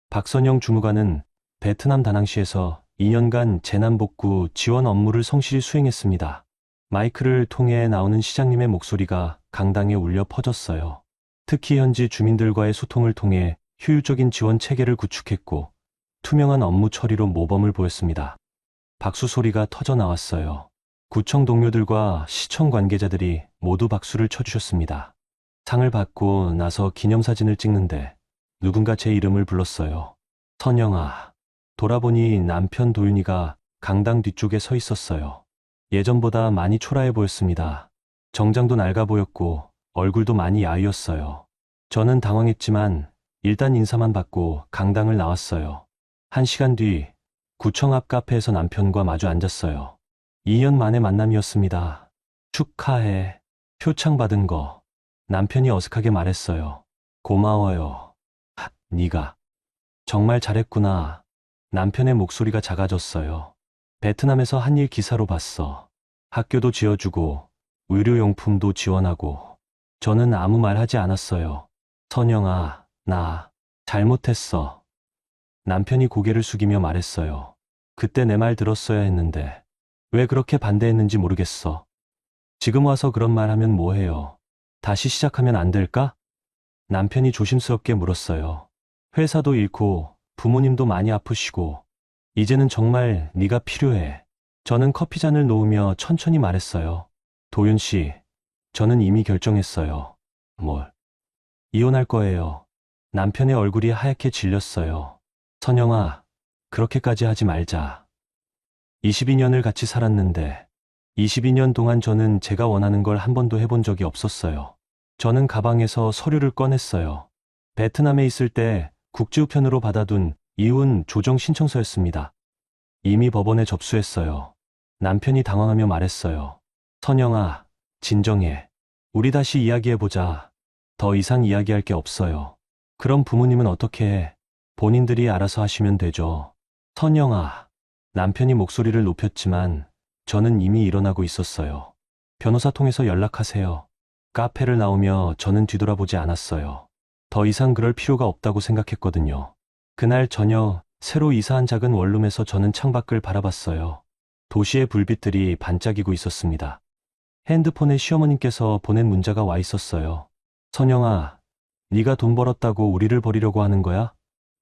박선영 주무관은 베트남 다낭시에서 2년간 재난복구 지원 업무를 성실히 수행했습니다. 마이크를 통해 나오는 시장님의 목소리가 강당에 울려 퍼졌어요. 특히 현지 주민들과의 소통을 통해 효율적인 지원 체계를 구축했고 투명한 업무 처리로 모범을 보였습니다. 박수 소리가 터져 나왔어요. 구청 동료들과 시청 관계자들이 모두 박수를 쳐주셨습니다. 상을 받고 나서 기념사진을 찍는데 누군가 제 이름을 불렀어요. 선영아. 돌아보니 남편 도윤이가 강당 뒤쪽에 서 있었어요. 예전보다 많이 초라해 보였습니다. 정장도 낡아 보였고 얼굴도 많이 야위었어요. 저는 당황했지만 일단 인사만 받고 강당을 나왔어요. 1시간 뒤 구청 앞 카페에서 남편과 마주 앉았어요. 2년 만의 만남이었습니다. 축하해. 표창 받은 거. 남편이 어색하게 말했어요. 고마워요. 네가 정말 잘했구나. 남편의 목소리가 작아졌어요. 베트남에서 한 일 기사로 봤어. 학교도 지어주고 의료용품도 지원하고. 저는 아무 말 하지 않았어요. 선영아, 나 잘못했어. 남편이 고개를 숙이며 말했어요. 그때 내 말 들었어야 했는데 왜 그렇게 반대했는지 모르겠어. 지금 와서 그런 말 하면 뭐해요. 다시 시작하면 안 될까? 남편이 조심스럽게 물었어요. 회사도 잃고 부모님도 많이 아프시고 이제는 정말 네가 필요해. 저는 커피잔을 놓으며 천천히 말했어요. 도윤 씨, 저는 이미 결정했어요. 뭘? 이혼할 거예요. 남편의 얼굴이 하얗게 질렸어요. 선영아, 그렇게까지 하지 말자. 22년을 같이 살았는데 22년 동안 저는 제가 원하는 걸 한 번도 해본 적이 없었어요. 저는 가방에서 서류를 꺼냈어요. 베트남에 있을 때 국지우편으로 받아둔 이혼 조정 신청서였습니다. 이미 법원에 접수했어요. 남편이 당황하며 말했어요. 선영아, 진정해. 우리 다시 이야기해보자. 더 이상 이야기할 게 없어요. 그럼 부모님은 어떻게 해? 본인들이 알아서 하시면 되죠. 선영아. 남편이 목소리를 높였지만 저는 이미 일어나고 있었어요. 변호사 통해서 연락하세요. 카페를 나오며 저는 뒤돌아보지 않았어요. 더 이상 그럴 필요가 없다고 생각했거든요. 그날 저녁 새로 이사한 작은 원룸에서 저는 창밖을 바라봤어요. 도시의 불빛들이 반짝이고 있었습니다. 핸드폰에 시어머님께서 보낸 문자가 와 있었어요. 선영아, 네가 돈 벌었다고 우리를 버리려고 하는 거야?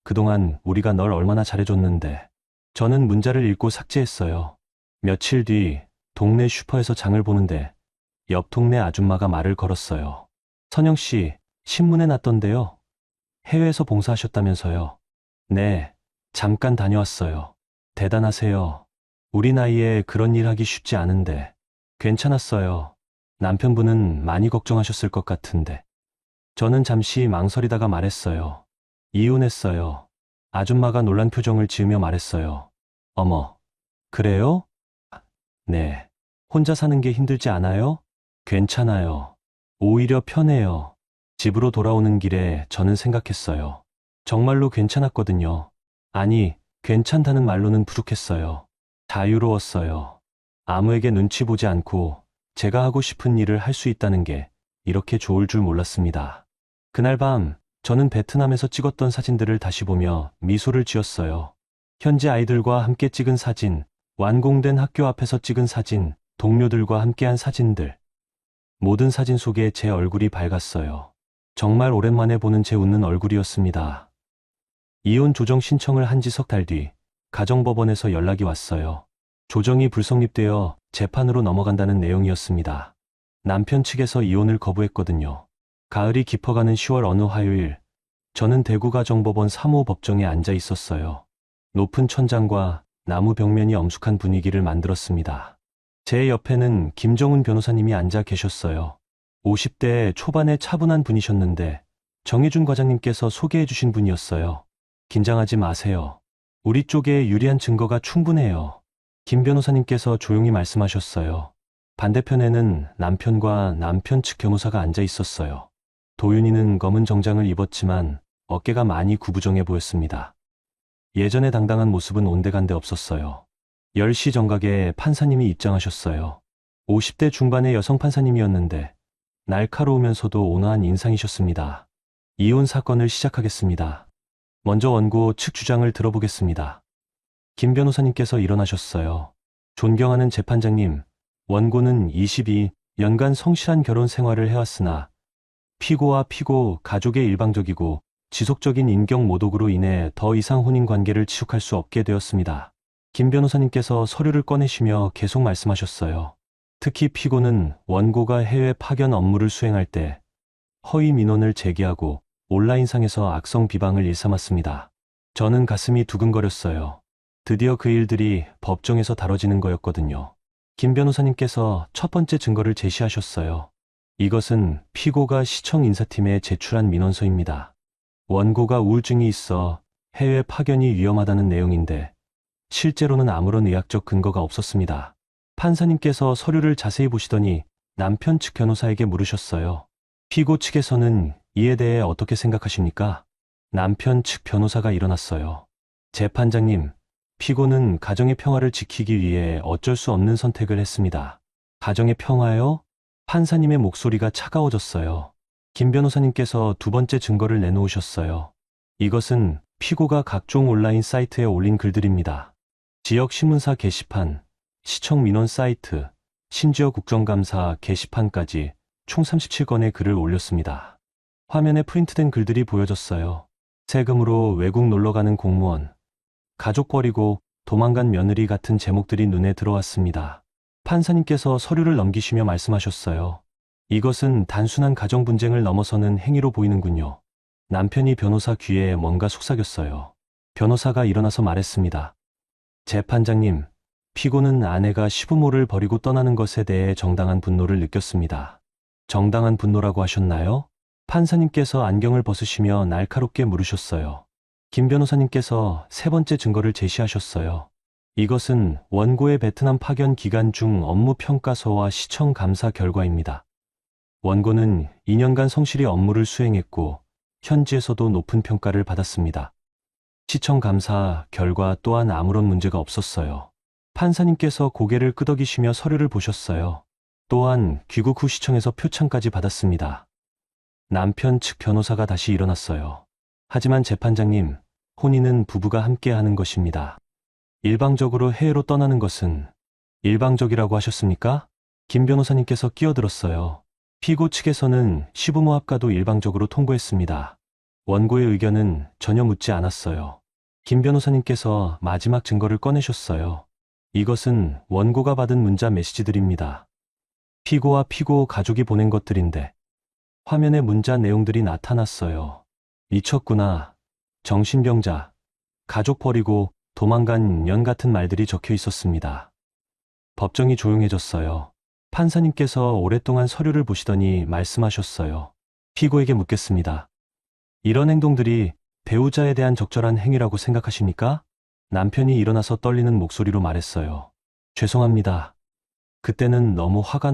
그동안 우리가 널 얼마나 잘해줬는데. 저는 문자를 읽고 삭제했어요. 며칠 뒤 동네 슈퍼에서 장을 보는데 옆 동네 아줌마가 말을 걸었어요. 선영 씨, 신문에 났던데요. 해외에서 봉사하셨다면서요. 네, 잠깐 다녀왔어요. 대단하세요. 우리 나이에 그런 일 하기 쉽지 않은데. 괜찮았어요. 남편분은 많이 걱정하셨을 것 같은데. 저는 잠시 망설이다가 말했어요. 이혼했어요. 아줌마가 놀란 표정을 지으며 말했어요. 어머, 그래요? 네. 혼자 사는 게 힘들지 않아요? 괜찮아요. 오히려 편해요. 집으로 돌아오는 길에 저는 생각했어요. 정말로 괜찮았거든요. 아니, 괜찮다는 말로는 부족했어요. 자유로웠어요. 아무에게 눈치 보지 않고 제가 하고 싶은 일을 할 수 있다는 게 이렇게 좋을 줄 몰랐습니다. 그날 밤 저는 베트남에서 찍었던 사진들을 다시 보며 미소를 지었어요. 현지 아이들과 함께 찍은 사진, 완공된 학교 앞에서 찍은 사진, 동료들과 함께한 사진들. 모든 사진 속에 제 얼굴이 밝았어요. 정말 오랜만에 보는 제 웃는 얼굴이었습니다. 이혼 조정 신청을 한 지 석 달 뒤 가정법원에서 연락이 왔어요. 조정이 불성립되어 재판으로 넘어간다는 내용이었습니다. 남편 측에서 이혼을 거부했거든요. 가을이 깊어가는 10월 어느 화요일, 저는 대구가정법원 3호 법정에 앉아 있었어요. 높은 천장과 나무 벽면이 엄숙한 분위기를 만들었습니다. 제 옆에는 김정은 변호사님이 앉아 계셨어요. 50대 초반의 차분한 분이셨는데 정혜준 과장님께서 소개해 주신 분이었어요. 긴장하지 마세요. 우리 쪽에 유리한 증거가 충분해요. 김 변호사님께서 조용히 말씀하셨어요. 반대편에는 남편과 남편 측 변호사가 앉아 있었어요. 도윤이는 검은 정장을 입었지만 어깨가 많이 구부정해 보였습니다. 예전의 당당한 모습은 온데간데 없었어요. 10시 정각에 판사님이 입장하셨어요. 50대 중반의 여성 판사님이었는데 날카로우면서도 온화한 인상이셨습니다. 이혼 사건을 시작하겠습니다. 먼저 원고 측 주장을 들어보겠습니다. 김 변호사님께서 일어나셨어요. 존경하는 재판장님, 원고는 22년간 성실한 결혼 생활을 해왔으나 피고와 피고 가족의 일방적이고 지속적인 인격 모독으로 인해 더 이상 혼인 관계를 지속할 수 없게 되었습니다. 김 변호사님께서 서류를 꺼내시며 계속 말씀하셨어요. 특히 피고는 원고가 해외 파견 업무를 수행할 때 허위 민원을 제기하고 온라인상에서 악성 비방을 일삼았습니다. 저는 가슴이 두근거렸어요. 드디어 그 일들이 법정에서 다뤄지는 거였거든요. 김 변호사님께서 첫 번째 증거를 제시하셨어요. 이것은 피고가 시청 인사팀에 제출한 민원서입니다. 원고가 우울증이 있어 해외 파견이 위험하다는 내용인데 실제로는 아무런 의학적 근거가 없었습니다. 판사님께서 서류를 자세히 보시더니 남편 측 변호사에게 물으셨어요. 피고 측에서는 이에 대해 어떻게 생각하십니까? 남편 측 변호사가 일어났어요. 재판장님, 피고는 가정의 평화를 지키기 위해 어쩔 수 없는 선택을 했습니다. 가정의 평화요? 판사님의 목소리가 차가워졌어요. 김 변호사님께서 두 번째 증거를 내놓으셨어요. 이것은 피고가 각종 온라인 사이트에 올린 글들입니다. 지역 신문사 게시판, 시청 민원 사이트, 심지어 국정감사 게시판까지 총 37건의 글을 올렸습니다. 화면에 프린트된 글들이 보여졌어요. 세금으로 외국 놀러가는 공무원, 가족 버리고 도망간 며느리 같은 제목들이 눈에 들어왔습니다. 판사님께서 서류를 넘기시며 말씀하셨어요. 이것은 단순한 가정 분쟁을 넘어서는 행위로 보이는군요. 남편이 변호사 귀에 뭔가 속삭였어요. 변호사가 일어나서 말했습니다. 재판장님, 피고는 아내가 시부모를 버리고 떠나는 것에 대해 정당한 분노를 느꼈습니다. 정당한 분노라고 하셨나요? 판사님께서 안경을 벗으시며 날카롭게 물으셨어요. 김 변호사님께서 세 번째 증거를 제시하셨어요. 이것은 원고의 베트남 파견 기간 중 업무 평가서와 시청 감사 결과입니다. 원고는 2년간 성실히 업무를 수행했고 현지에서도 높은 평가를 받았습니다. 시청 감사 결과 또한 아무런 문제가 없었어요. 판사님께서 고개를 끄덕이시며 서류를 보셨어요. 또한 귀국 후 시청에서 표창까지 받았습니다. 남편 측 변호사가 다시 일어났어요. 하지만 재판장님, 혼인은 부부가 함께 하는 것입니다. 일방적으로 해외로 떠나는 것은 일방적이라고 하셨습니까? 김 변호사님께서 끼어들었어요. 피고 측에서는 시부모 합가도 일방적으로 통보했습니다. 원고의 의견은 전혀 묻지 않았어요. 김 변호사님께서 마지막 증거를 꺼내셨어요. 이것은 원고가 받은 문자 메시지들입니다. 피고와 피고 가족이 보낸 것들인데 화면에 문자 내용들이 나타났어요. 미쳤구나. 정신병자. 가족 버리고 도망간 년 같은 말들이 적혀 있었습니다. 법정이 조용해졌어요. 판사님께서 오랫동안 서류를 보시더니 말씀하셨어요. 피고에게 묻겠습니다. 이런 행동들이 배우자에 대한 적절한 행위라고 생각하십니까? 남편이 일어나서 떨리는 목소리로 말했어요. 죄송합니다. 그때는 너무 화가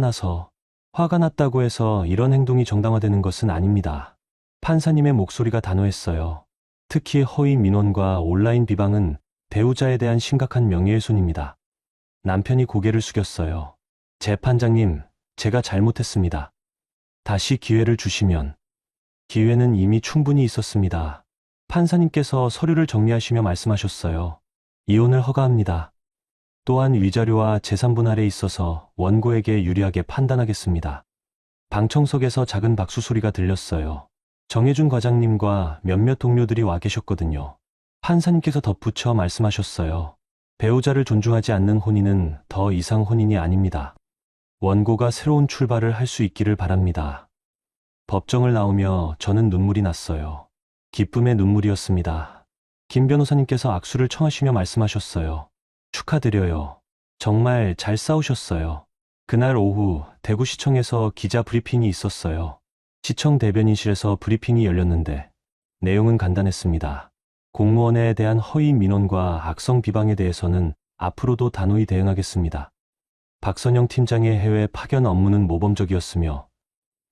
났다고 해서 이런 행동이 정당화되는 것은 아닙니다. 판사님의 목소리가 단호했어요. 특히 허위 민원과 온라인 비방은 배우자에 대한 심각한 명예훼손입니다. 남편이 고개를 숙였어요. 재판장님, 제가 잘못했습니다. 다시 기회를 주시면. 기회는 이미 충분히 있었습니다. 판사님께서 서류를 정리하시며 말씀하셨어요. 이혼을 허가합니다. 또한 위자료와 재산 분할에 있어서 원고에게 유리하게 판단하겠습니다. 방청석에서 작은 박수 소리가 들렸어요. 정혜준 과장님과 몇몇 동료들이 와 계셨거든요. 판사님께서 덧붙여 말씀하셨어요. 배우자를 존중하지 않는 혼인은 더 이상 혼인이 아닙니다. 원고가 새로운 출발을 할 수 있기를 바랍니다. 법정을 나오며 저는 눈물이 났어요. 기쁨의 눈물이었습니다. 김 변호사님께서 악수를 청하시며 말씀하셨어요. 축하드려요. 정말 잘 싸우셨어요. 그날 오후 대구시청에서 기자 브리핑이 있었어요. 시청 대변인실에서 브리핑이 열렸는데 내용은 간단했습니다. 공무원에 대한 허위 민원과 악성 비방에 대해서는 앞으로도 단호히 대응하겠습니다. 박선영 팀장의 해외 파견 업무는 모범적이었으며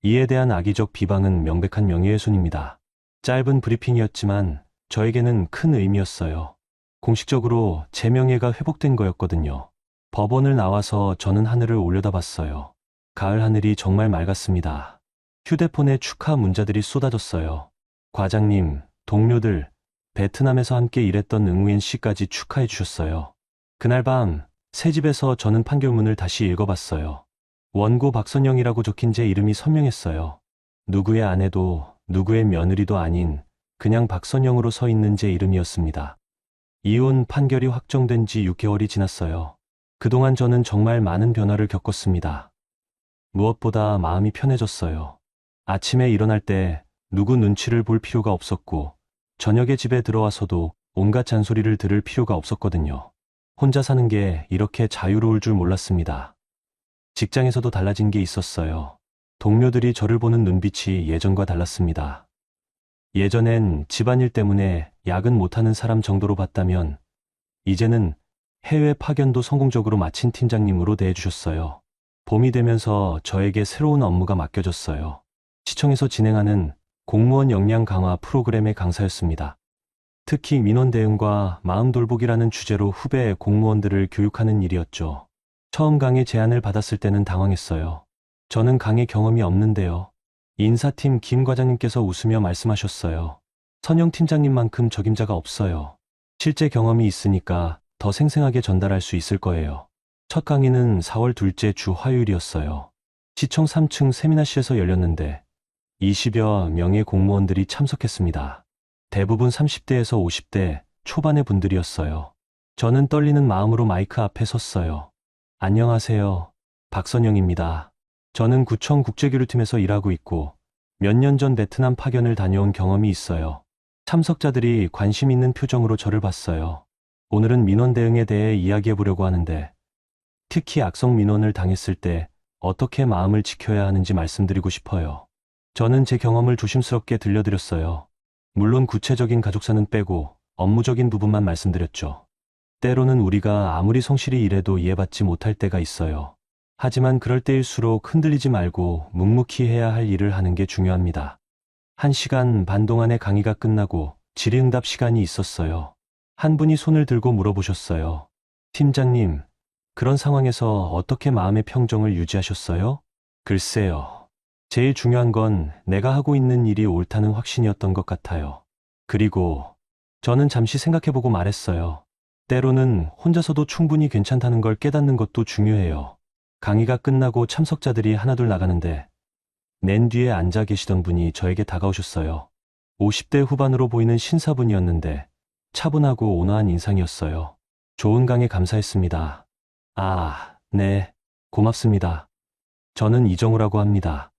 이에 대한 악의적 비방은 명백한 명예훼손입니다. 짧은 브리핑이었지만 저에게는 큰 의미였어요. 공식적으로 제 명예가 회복된 거였거든요. 법원을 나와서 저는 하늘을 올려다봤어요. 가을 하늘이 정말 맑았습니다. 휴대폰에 축하 문자들이 쏟아졌어요. 과장님, 동료들, 베트남에서 함께 일했던 응우엔 씨까지 축하해 주셨어요. 그날 밤 새 집에서 저는 판결문을 다시 읽어봤어요. 원고 박선영이라고 적힌 제 이름이 선명했어요. 누구의 아내도 누구의 며느리도 아닌 그냥 박선영으로 서 있는 제 이름이었습니다. 이혼 판결이 확정된 지 6개월이 지났어요. 그동안 저는 정말 많은 변화를 겪었습니다. 무엇보다 마음이 편해졌어요. 아침에 일어날 때 누구 눈치를 볼 필요가 없었고 저녁에 집에 들어와서도 온갖 잔소리를 들을 필요가 없었거든요. 혼자 사는 게 이렇게 자유로울 줄 몰랐습니다. 직장에서도 달라진 게 있었어요. 동료들이 저를 보는 눈빛이 예전과 달랐습니다. 예전엔 집안일 때문에 야근 못하는 사람 정도로 봤다면 이제는 해외 파견도 성공적으로 마친 팀장님으로 대해주셨어요. 봄이 되면서 저에게 새로운 업무가 맡겨졌어요. 시청에서 진행하는 공무원 역량 강화 프로그램의 강사였습니다. 특히 민원 대응과 마음 돌보기라는 주제로 후배 공무원들을 교육하는 일이었죠. 처음 강의 제안을 받았을 때는 당황했어요. 저는 강의 경험이 없는데요. 인사팀 김 과장님께서 웃으며 말씀하셨어요. 선영 팀장님만큼 적임자가 없어요. 실제 경험이 있으니까 더 생생하게 전달할 수 있을 거예요. 첫 강의는 4월 둘째 주 화요일이었어요. 시청 3층 세미나실에서 열렸는데 20여 명의 공무원들이 참석했습니다. 대부분 30대에서 50대 초반의 분들이었어요. 저는 떨리는 마음으로 마이크 앞에 섰어요. 안녕하세요. 박선영입니다. 저는 구청 국제교류팀에서 일하고 있고 몇 년 전 베트남 파견을 다녀온 경험이 있어요. 참석자들이 관심 있는 표정으로 저를 봤어요. 오늘은 민원 대응에 대해 이야기해 보려고 하는데 특히 악성 민원을 당했을 때 어떻게 마음을 지켜야 하는지 말씀드리고 싶어요. 저는 제 경험을 조심스럽게 들려드렸어요. 물론 구체적인 가족사는 빼고 업무적인 부분만 말씀드렸죠. 때로는 우리가 아무리 성실히 일해도 이해받지 못할 때가 있어요. 하지만 그럴 때일수록 흔들리지 말고 묵묵히 해야 할 일을 하는 게 중요합니다. 1시간 반 동안의 강의가 끝나고 질의응답 시간이 있었어요. 한 분이 손을 들고 물어보셨어요. 팀장님, 그런 상황에서 어떻게 마음의 평정을 유지하셨어요? 글쎄요. 제일 중요한 건 내가 하고 있는 일이 옳다는 확신이었던 것 같아요. 그리고 저는 잠시 생각해보고 말했어요. 때로는 혼자서도 충분히 괜찮다는 걸 깨닫는 것도 중요해요. 강의가 끝나고 참석자들이 하나둘 나가는데 맨 뒤에 앉아 계시던 분이 저에게 다가오셨어요. 50대 후반으로 보이는 신사분이었는데 차분하고 온화한 인상이었어요. 좋은 강의 감사했습니다. 아, 네, 고맙습니다. 저는 이정우라고 합니다.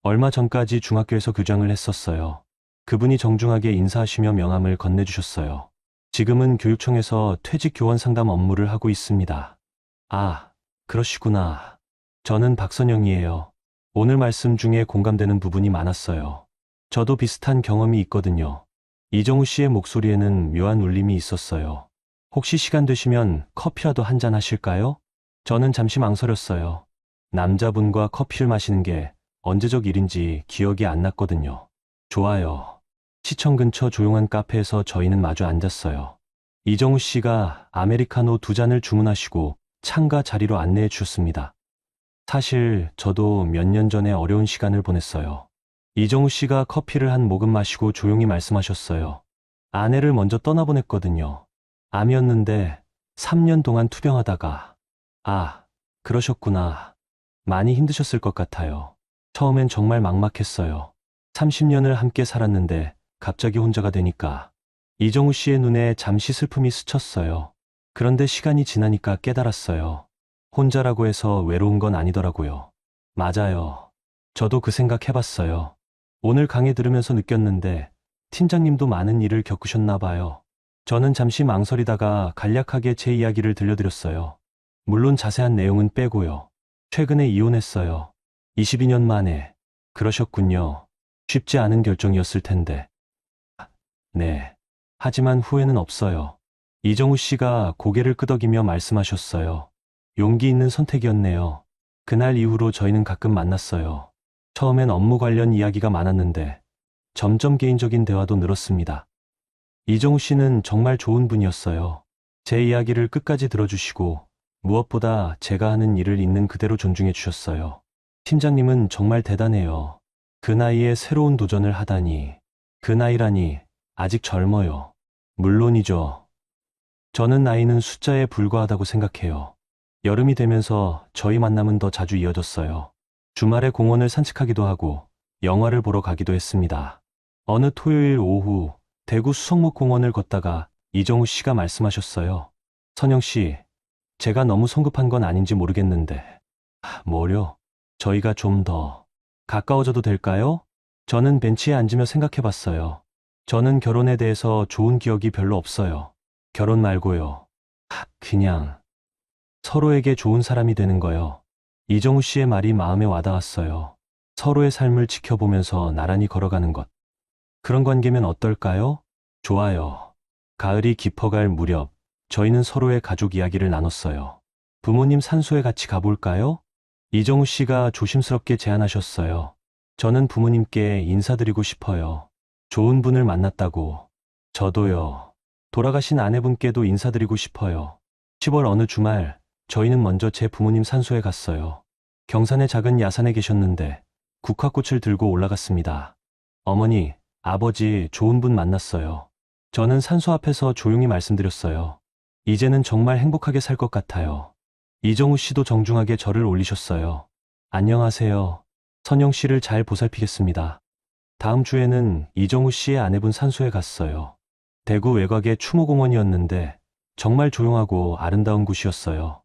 얼마 전까지 중학교에서 교장을 했었어요. 그분이 정중하게 인사하시며 명함을 건네주셨어요. 지금은 교육청에서 퇴직 교원 상담 업무를 하고 있습니다. 아, 그러시구나. 저는 박선영이에요. 오늘 말씀 중에 공감되는 부분이 많았어요. 저도 비슷한 경험이 있거든요. 이정우 씨의 목소리에는 묘한 울림이 있었어요. 혹시 시간 되시면 커피라도 한잔 하실까요? 저는 잠시 망설였어요. 남자분과 커피를 마시는 게 언제적 일인지 기억이 안 났거든요. 좋아요. 시청 근처 조용한 카페에서 저희는 마주 앉았어요. 이정우 씨가 아메리카노 2잔을 주문하시고 창가 자리로 안내해 주셨습니다. 사실 저도 몇 년 전에 어려운 시간을 보냈어요. 이정우 씨가 커피를 한 모금 마시고 조용히 말씀하셨어요. 아내를 먼저 떠나보냈거든요. 암이었는데 3년 동안 투병하다가. 아, 그러셨구나. 많이 힘드셨을 것 같아요. 처음엔 정말 막막했어요. 30년을 함께 살았는데 갑자기 혼자가 되니까. 이정우 씨의 눈에 잠시 슬픔이 스쳤어요. 그런데 시간이 지나니까 깨달았어요. 혼자라고 해서 외로운 건 아니더라고요. 맞아요. 저도 그 생각 해봤어요. 오늘 강의 들으면서 느꼈는데 팀장님도 많은 일을 겪으셨나 봐요. 저는 잠시 망설이다가 간략하게 제 이야기를 들려드렸어요. 물론 자세한 내용은 빼고요. 최근에 이혼했어요. 22년 만에. 그러셨군요. 쉽지 않은 결정이었을 텐데. 네. 하지만 후회는 없어요. 이정우 씨가 고개를 끄덕이며 말씀하셨어요. 용기 있는 선택이었네요. 그날 이후로 저희는 가끔 만났어요. 처음엔 업무 관련 이야기가 많았는데 점점 개인적인 대화도 늘었습니다. 이정우 씨는 정말 좋은 분이었어요. 제 이야기를 끝까지 들어주시고 무엇보다 제가 하는 일을 있는 그대로 존중해 주셨어요. 팀장님은 정말 대단해요. 그 나이에 새로운 도전을 하다니. 그 나이라니 아직 젊어요. 물론이죠. 저는 나이는 숫자에 불과하다고 생각해요. 여름이 되면서 저희 만남은 더 자주 이어졌어요. 주말에 공원을 산책하기도 하고 영화를 보러 가기도 했습니다. 어느 토요일 오후 대구 수성목 공원을 걷다가 이정우 씨가 말씀하셨어요. 선영 씨, 제가 너무 성급한 건 아닌지 모르겠는데. 뭐요? 저희가 좀 더 가까워져도 될까요? 저는 벤치에 앉으며 생각해 봤어요. 저는 결혼에 대해서 좋은 기억이 별로 없어요. 결혼 말고요. 그냥 서로에게 좋은 사람이 되는 거요. 이정우 씨의 말이 마음에 와닿았어요. 서로의 삶을 지켜보면서 나란히 걸어가는 것. 그런 관계면 어떨까요? 좋아요. 가을이 깊어갈 무렵 저희는 서로의 가족 이야기를 나눴어요. 부모님 산소에 같이 가볼까요? 이정우 씨가 조심스럽게 제안하셨어요. 저는 부모님께 인사드리고 싶어요. 좋은 분을 만났다고. 저도요. 돌아가신 아내분께도 인사드리고 싶어요. 10월 어느 주말 저희는 먼저 제 부모님 산소에 갔어요. 경산의 작은 야산에 계셨는데 국화꽃을 들고 올라갔습니다. 어머니, 아버지 좋은 분 만났어요. 저는 산소 앞에서 조용히 말씀드렸어요. 이제는 정말 행복하게 살 것 같아요. 이정우 씨도 정중하게 저를 올리셨어요. 안녕하세요. 선영 씨를 잘 보살피겠습니다. 다음 주에는 이정우 씨의 아내분 산소에 갔어요. 대구 외곽의 추모공원이었는데 정말 조용하고 아름다운 곳이었어요.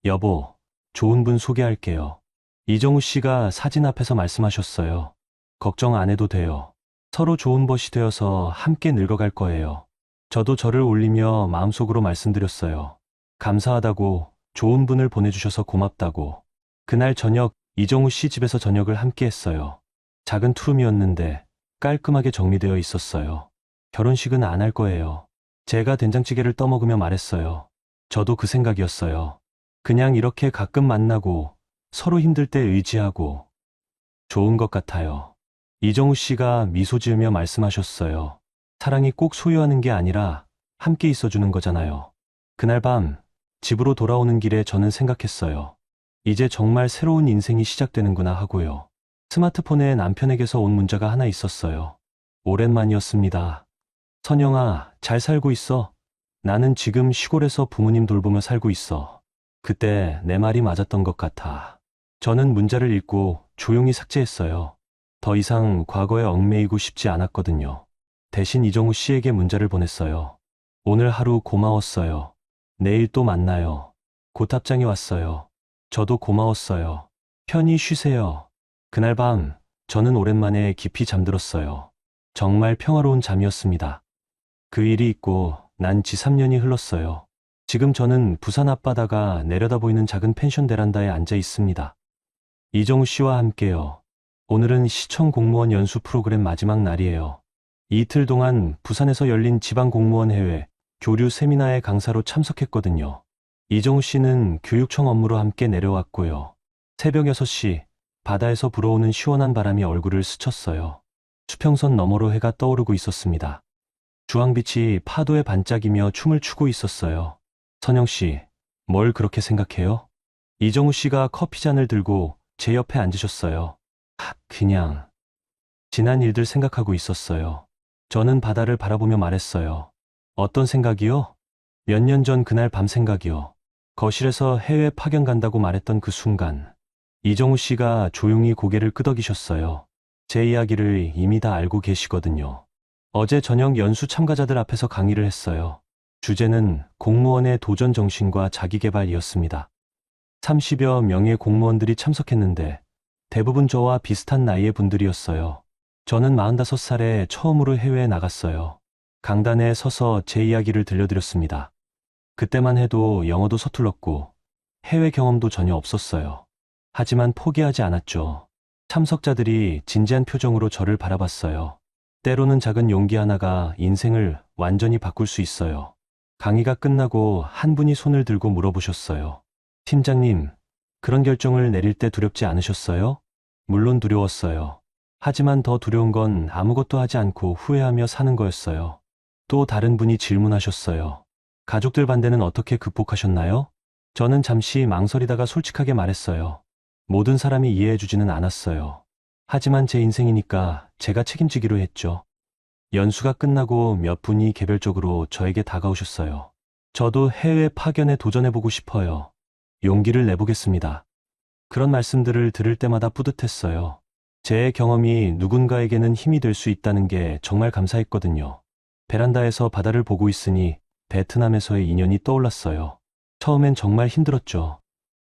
여보, 좋은 분 소개할게요. 이정우 씨가 사진 앞에서 말씀하셨어요. 걱정 안 해도 돼요. 서로 좋은 벗이 되어서 함께 늙어갈 거예요. 저도 저를 올리며 마음속으로 말씀드렸어요. 감사하다고, 좋은 분을 보내주셔서 고맙다고. 그날 저녁 이정우 씨 집에서 저녁을 함께 했어요. 작은 투룸이었는데 깔끔하게 정리되어 있었어요. 결혼식은 안 할 거예요. 제가 된장찌개를 떠먹으며 말했어요. 저도 그 생각이었어요. 그냥 이렇게 가끔 만나고 서로 힘들 때 의지하고 좋은 것 같아요. 이정우 씨가 미소 지으며 말씀하셨어요. 사랑이 꼭 소유하는 게 아니라 함께 있어주는 거잖아요. 그날 밤 집으로 돌아오는 길에 저는 생각했어요. 이제 정말 새로운 인생이 시작되는구나 하고요. 스마트폰에 남편에게서 온 문자가 하나 있었어요. 오랜만이었습니다. 선영아, 잘 살고 있어? 나는 지금 시골에서 부모님 돌보며 살고 있어. 그때 내 말이 맞았던 것 같아. 저는 문자를 읽고 조용히 삭제했어요. 더 이상 과거에 얽매이고 싶지 않았거든요. 대신 이정우 씨에게 문자를 보냈어요. 오늘 하루 고마웠어요. 내일 또 만나요. 곧 답장이 왔어요. 저도 고마웠어요. 편히 쉬세요. 그날 밤 저는 오랜만에 깊이 잠들었어요. 정말 평화로운 잠이었습니다. 그 일이 있고 난 지 3년이 흘렀어요. 지금 저는 부산 앞바다가 내려다 보이는 작은 펜션 베란다에 앉아 있습니다. 이정우 씨와 함께요. 오늘은 시청 공무원 연수 프로그램 마지막 날이에요. 이틀 동안 부산에서 열린 지방 공무원 해외 교류 세미나에 강사로 참석했거든요. 이정우 씨는 교육청 업무로 함께 내려왔고요. 새벽 6시 바다에서 불어오는 시원한 바람이 얼굴을 스쳤어요. 수평선 너머로 해가 떠오르고 있었습니다. 주황빛이 파도에 반짝이며 춤을 추고 있었어요. 선영 씨, 뭘 그렇게 생각해요? 이정우 씨가 커피잔을 들고 제 옆에 앉으셨어요. 그냥 지난 일들 생각하고 있었어요. 저는 바다를 바라보며 말했어요. 어떤 생각이요? 몇 년 전 그날 밤 생각이요. 거실에서 해외 파견 간다고 말했던 그 순간. 이정우 씨가 조용히 고개를 끄덕이셨어요. 제 이야기를 이미 다 알고 계시거든요. 어제 저녁 연수 참가자들 앞에서 강의를 했어요. 주제는 공무원의 도전 정신과 자기계발이었습니다. 30여 명의 공무원들이 참석했는데 대부분 저와 비슷한 나이의 분들이었어요. 저는 45살에 처음으로 해외에 나갔어요. 강단에 서서 제 이야기를 들려드렸습니다. 그때만 해도 영어도 서툴렀고 해외 경험도 전혀 없었어요. 하지만 포기하지 않았죠. 참석자들이 진지한 표정으로 저를 바라봤어요. 때로는 작은 용기 하나가 인생을 완전히 바꿀 수 있어요. 강의가 끝나고 한 분이 손을 들고 물어보셨어요. 팀장님, 그런 결정을 내릴 때 두렵지 않으셨어요? 물론 두려웠어요. 하지만 더 두려운 건 아무것도 하지 않고 후회하며 사는 거였어요. 또 다른 분이 질문하셨어요. 가족들 반대는 어떻게 극복하셨나요? 저는 잠시 망설이다가 솔직하게 말했어요. 모든 사람이 이해해주지는 않았어요. 하지만 제 인생이니까 제가 책임지기로 했죠. 연수가 끝나고 몇 분이 개별적으로 저에게 다가오셨어요. 저도 해외 파견에 도전해보고 싶어요. 용기를 내보겠습니다. 그런 말씀들을 들을 때마다 뿌듯했어요. 제 경험이 누군가에게는 힘이 될 수 있다는 게 정말 감사했거든요. 베란다에서 바다를 보고 있으니 베트남에서의 인연이 떠올랐어요. 처음엔 정말 힘들었죠.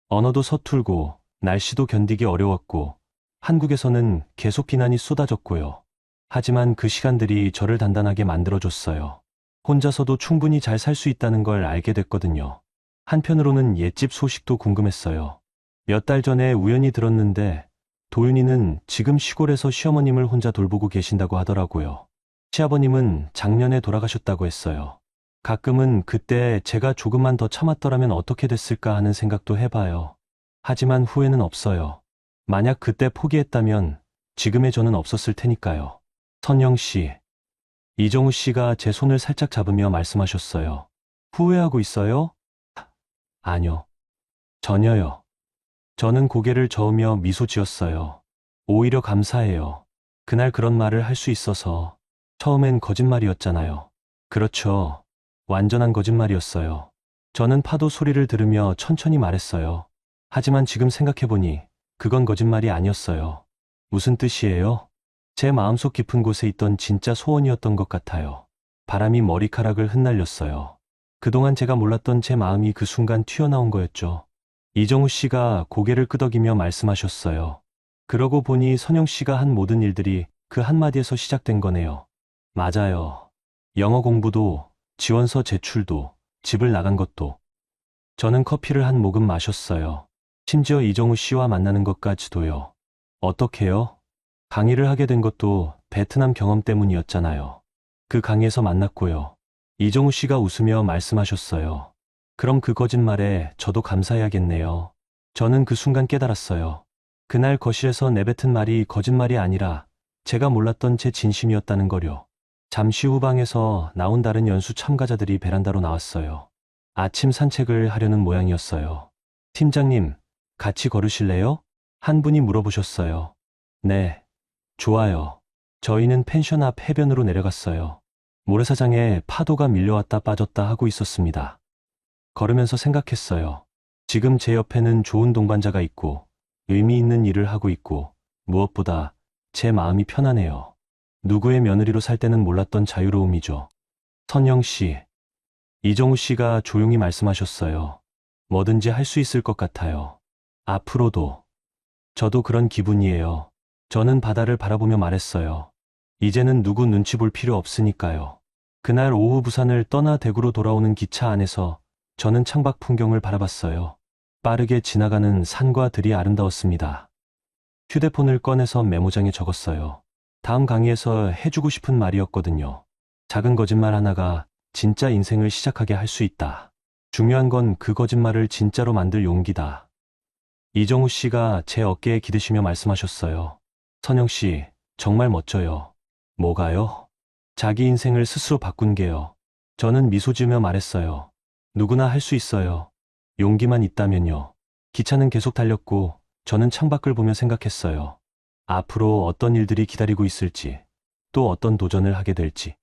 언어도 서툴고 날씨도 견디기 어려웠고 한국에서는 계속 비난이 쏟아졌고요. 하지만 그 시간들이 저를 단단하게 만들어줬어요. 혼자서도 충분히 잘 살 수 있다는 걸 알게 됐거든요. 한편으로는 옛집 소식도 궁금했어요. 몇 달 전에 우연히 들었는데 도윤이는 지금 시골에서 시어머님을 혼자 돌보고 계신다고 하더라고요. 시아버님은 작년에 돌아가셨다고 했어요. 가끔은 그때 제가 조금만 더 참았더라면 어떻게 됐을까 하는 생각도 해봐요. 하지만 후회는 없어요. 만약 그때 포기했다면 지금의 저는 없었을 테니까요. 선영 씨, 이정우 씨가 제 손을 살짝 잡으며 말씀하셨어요. 후회하고 있어요? 아니요. 전혀요. 저는 고개를 저으며 미소 지었어요. 오히려 감사해요. 그날 그런 말을 할 수 있어서. 처음엔 거짓말이었잖아요. 그렇죠. 완전한 거짓말이었어요. 저는 파도 소리를 들으며 천천히 말했어요. 하지만 지금 생각해보니 그건 거짓말이 아니었어요. 무슨 뜻이에요? 제 마음속 깊은 곳에 있던 진짜 소원이었던 것 같아요. 바람이 머리카락을 흩날렸어요. 그동안 제가 몰랐던 제 마음이 그 순간 튀어나온 거였죠. 이정우 씨가 고개를 끄덕이며 말씀하셨어요. 그러고 보니 선영 씨가 한 모든 일들이 그 한마디에서 시작된 거네요. 맞아요. 영어 공부도, 지원서 제출도, 집을 나간 것도. 저는 커피를 한 모금 마셨어요. 심지어 이정우 씨와 만나는 것까지도요. 어떻게요? 강의를 하게 된 것도 베트남 경험 때문이었잖아요. 그 강의에서 만났고요. 이정우 씨가 웃으며 말씀하셨어요. 그럼 그 거짓말에 저도 감사해야겠네요. 저는 그 순간 깨달았어요. 그날 거실에서 내뱉은 말이 거짓말이 아니라 제가 몰랐던 제 진심이었다는 거요. 잠시 후 방에서 나온 다른 연수 참가자들이 베란다로 나왔어요. 아침 산책을 하려는 모양이었어요. 팀장님, 같이 걸으실래요? 한 분이 물어보셨어요. 네, 좋아요. 저희는 펜션 앞 해변으로 내려갔어요. 모래사장에 파도가 밀려왔다 빠졌다 하고 있었습니다. 걸으면서 생각했어요. 지금 제 옆에는 좋은 동반자가 있고 의미 있는 일을 하고 있고 무엇보다 제 마음이 편하네요. 누구의 며느리로 살 때는 몰랐던 자유로움이죠. 선영 씨, 이정우 씨가 조용히 말씀하셨어요. 뭐든지 할 수 있을 것 같아요. 앞으로도. 저도 그런 기분이에요. 저는 바다를 바라보며 말했어요. 이제는 누구 눈치 볼 필요 없으니까요. 그날 오후 부산을 떠나 대구로 돌아오는 기차 안에서 저는 창밖 풍경을 바라봤어요. 빠르게 지나가는 산과 들이 아름다웠습니다. 휴대폰을 꺼내서 메모장에 적었어요. 다음 강의에서 해주고 싶은 말이었거든요. 작은 거짓말 하나가 진짜 인생을 시작하게 할 수 있다. 중요한 건 그 거짓말을 진짜로 만들 용기다. 이정우 씨가 제 어깨에 기대시며 말씀하셨어요. 선영 씨, 정말 멋져요. 뭐가요? 자기 인생을 스스로 바꾼 게요. 저는 미소 지으며 말했어요. 누구나 할 수 있어요. 용기만 있다면요. 기차는 계속 달렸고 저는 창밖을 보며 생각했어요. 앞으로 어떤 일들이 기다리고 있을지, 또 어떤 도전을 하게 될지.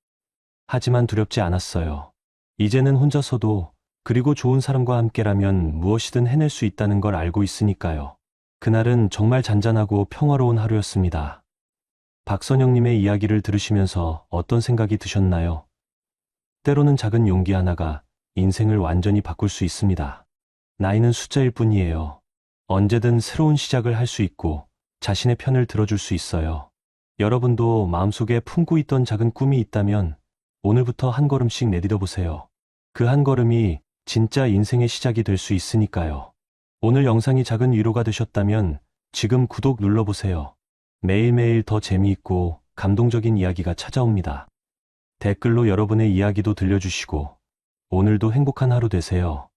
하지만 두렵지 않았어요. 이제는 혼자서도 그리고 좋은 사람과 함께라면 무엇이든 해낼 수 있다는 걸 알고 있으니까요. 그날은 정말 잔잔하고 평화로운 하루였습니다. 박선영님의 이야기를 들으시면서 어떤 생각이 드셨나요? 때로는 작은 용기 하나가 인생을 완전히 바꿀 수 있습니다. 나이는 숫자일 뿐이에요. 언제든 새로운 시작을 할 수 있고 자신의 편을 들어줄 수 있어요. 여러분도 마음속에 품고 있던 작은 꿈이 있다면 오늘부터 한 걸음씩 내디뎌 보세요. 그 한 걸음이 진짜 인생의 시작이 될 수 있으니까요. 오늘 영상이 작은 위로가 되셨다면 지금 구독 눌러보세요. 매일매일 더 재미있고 감동적인 이야기가 찾아옵니다. 댓글로 여러분의 이야기도 들려주시고 오늘도 행복한 하루 되세요.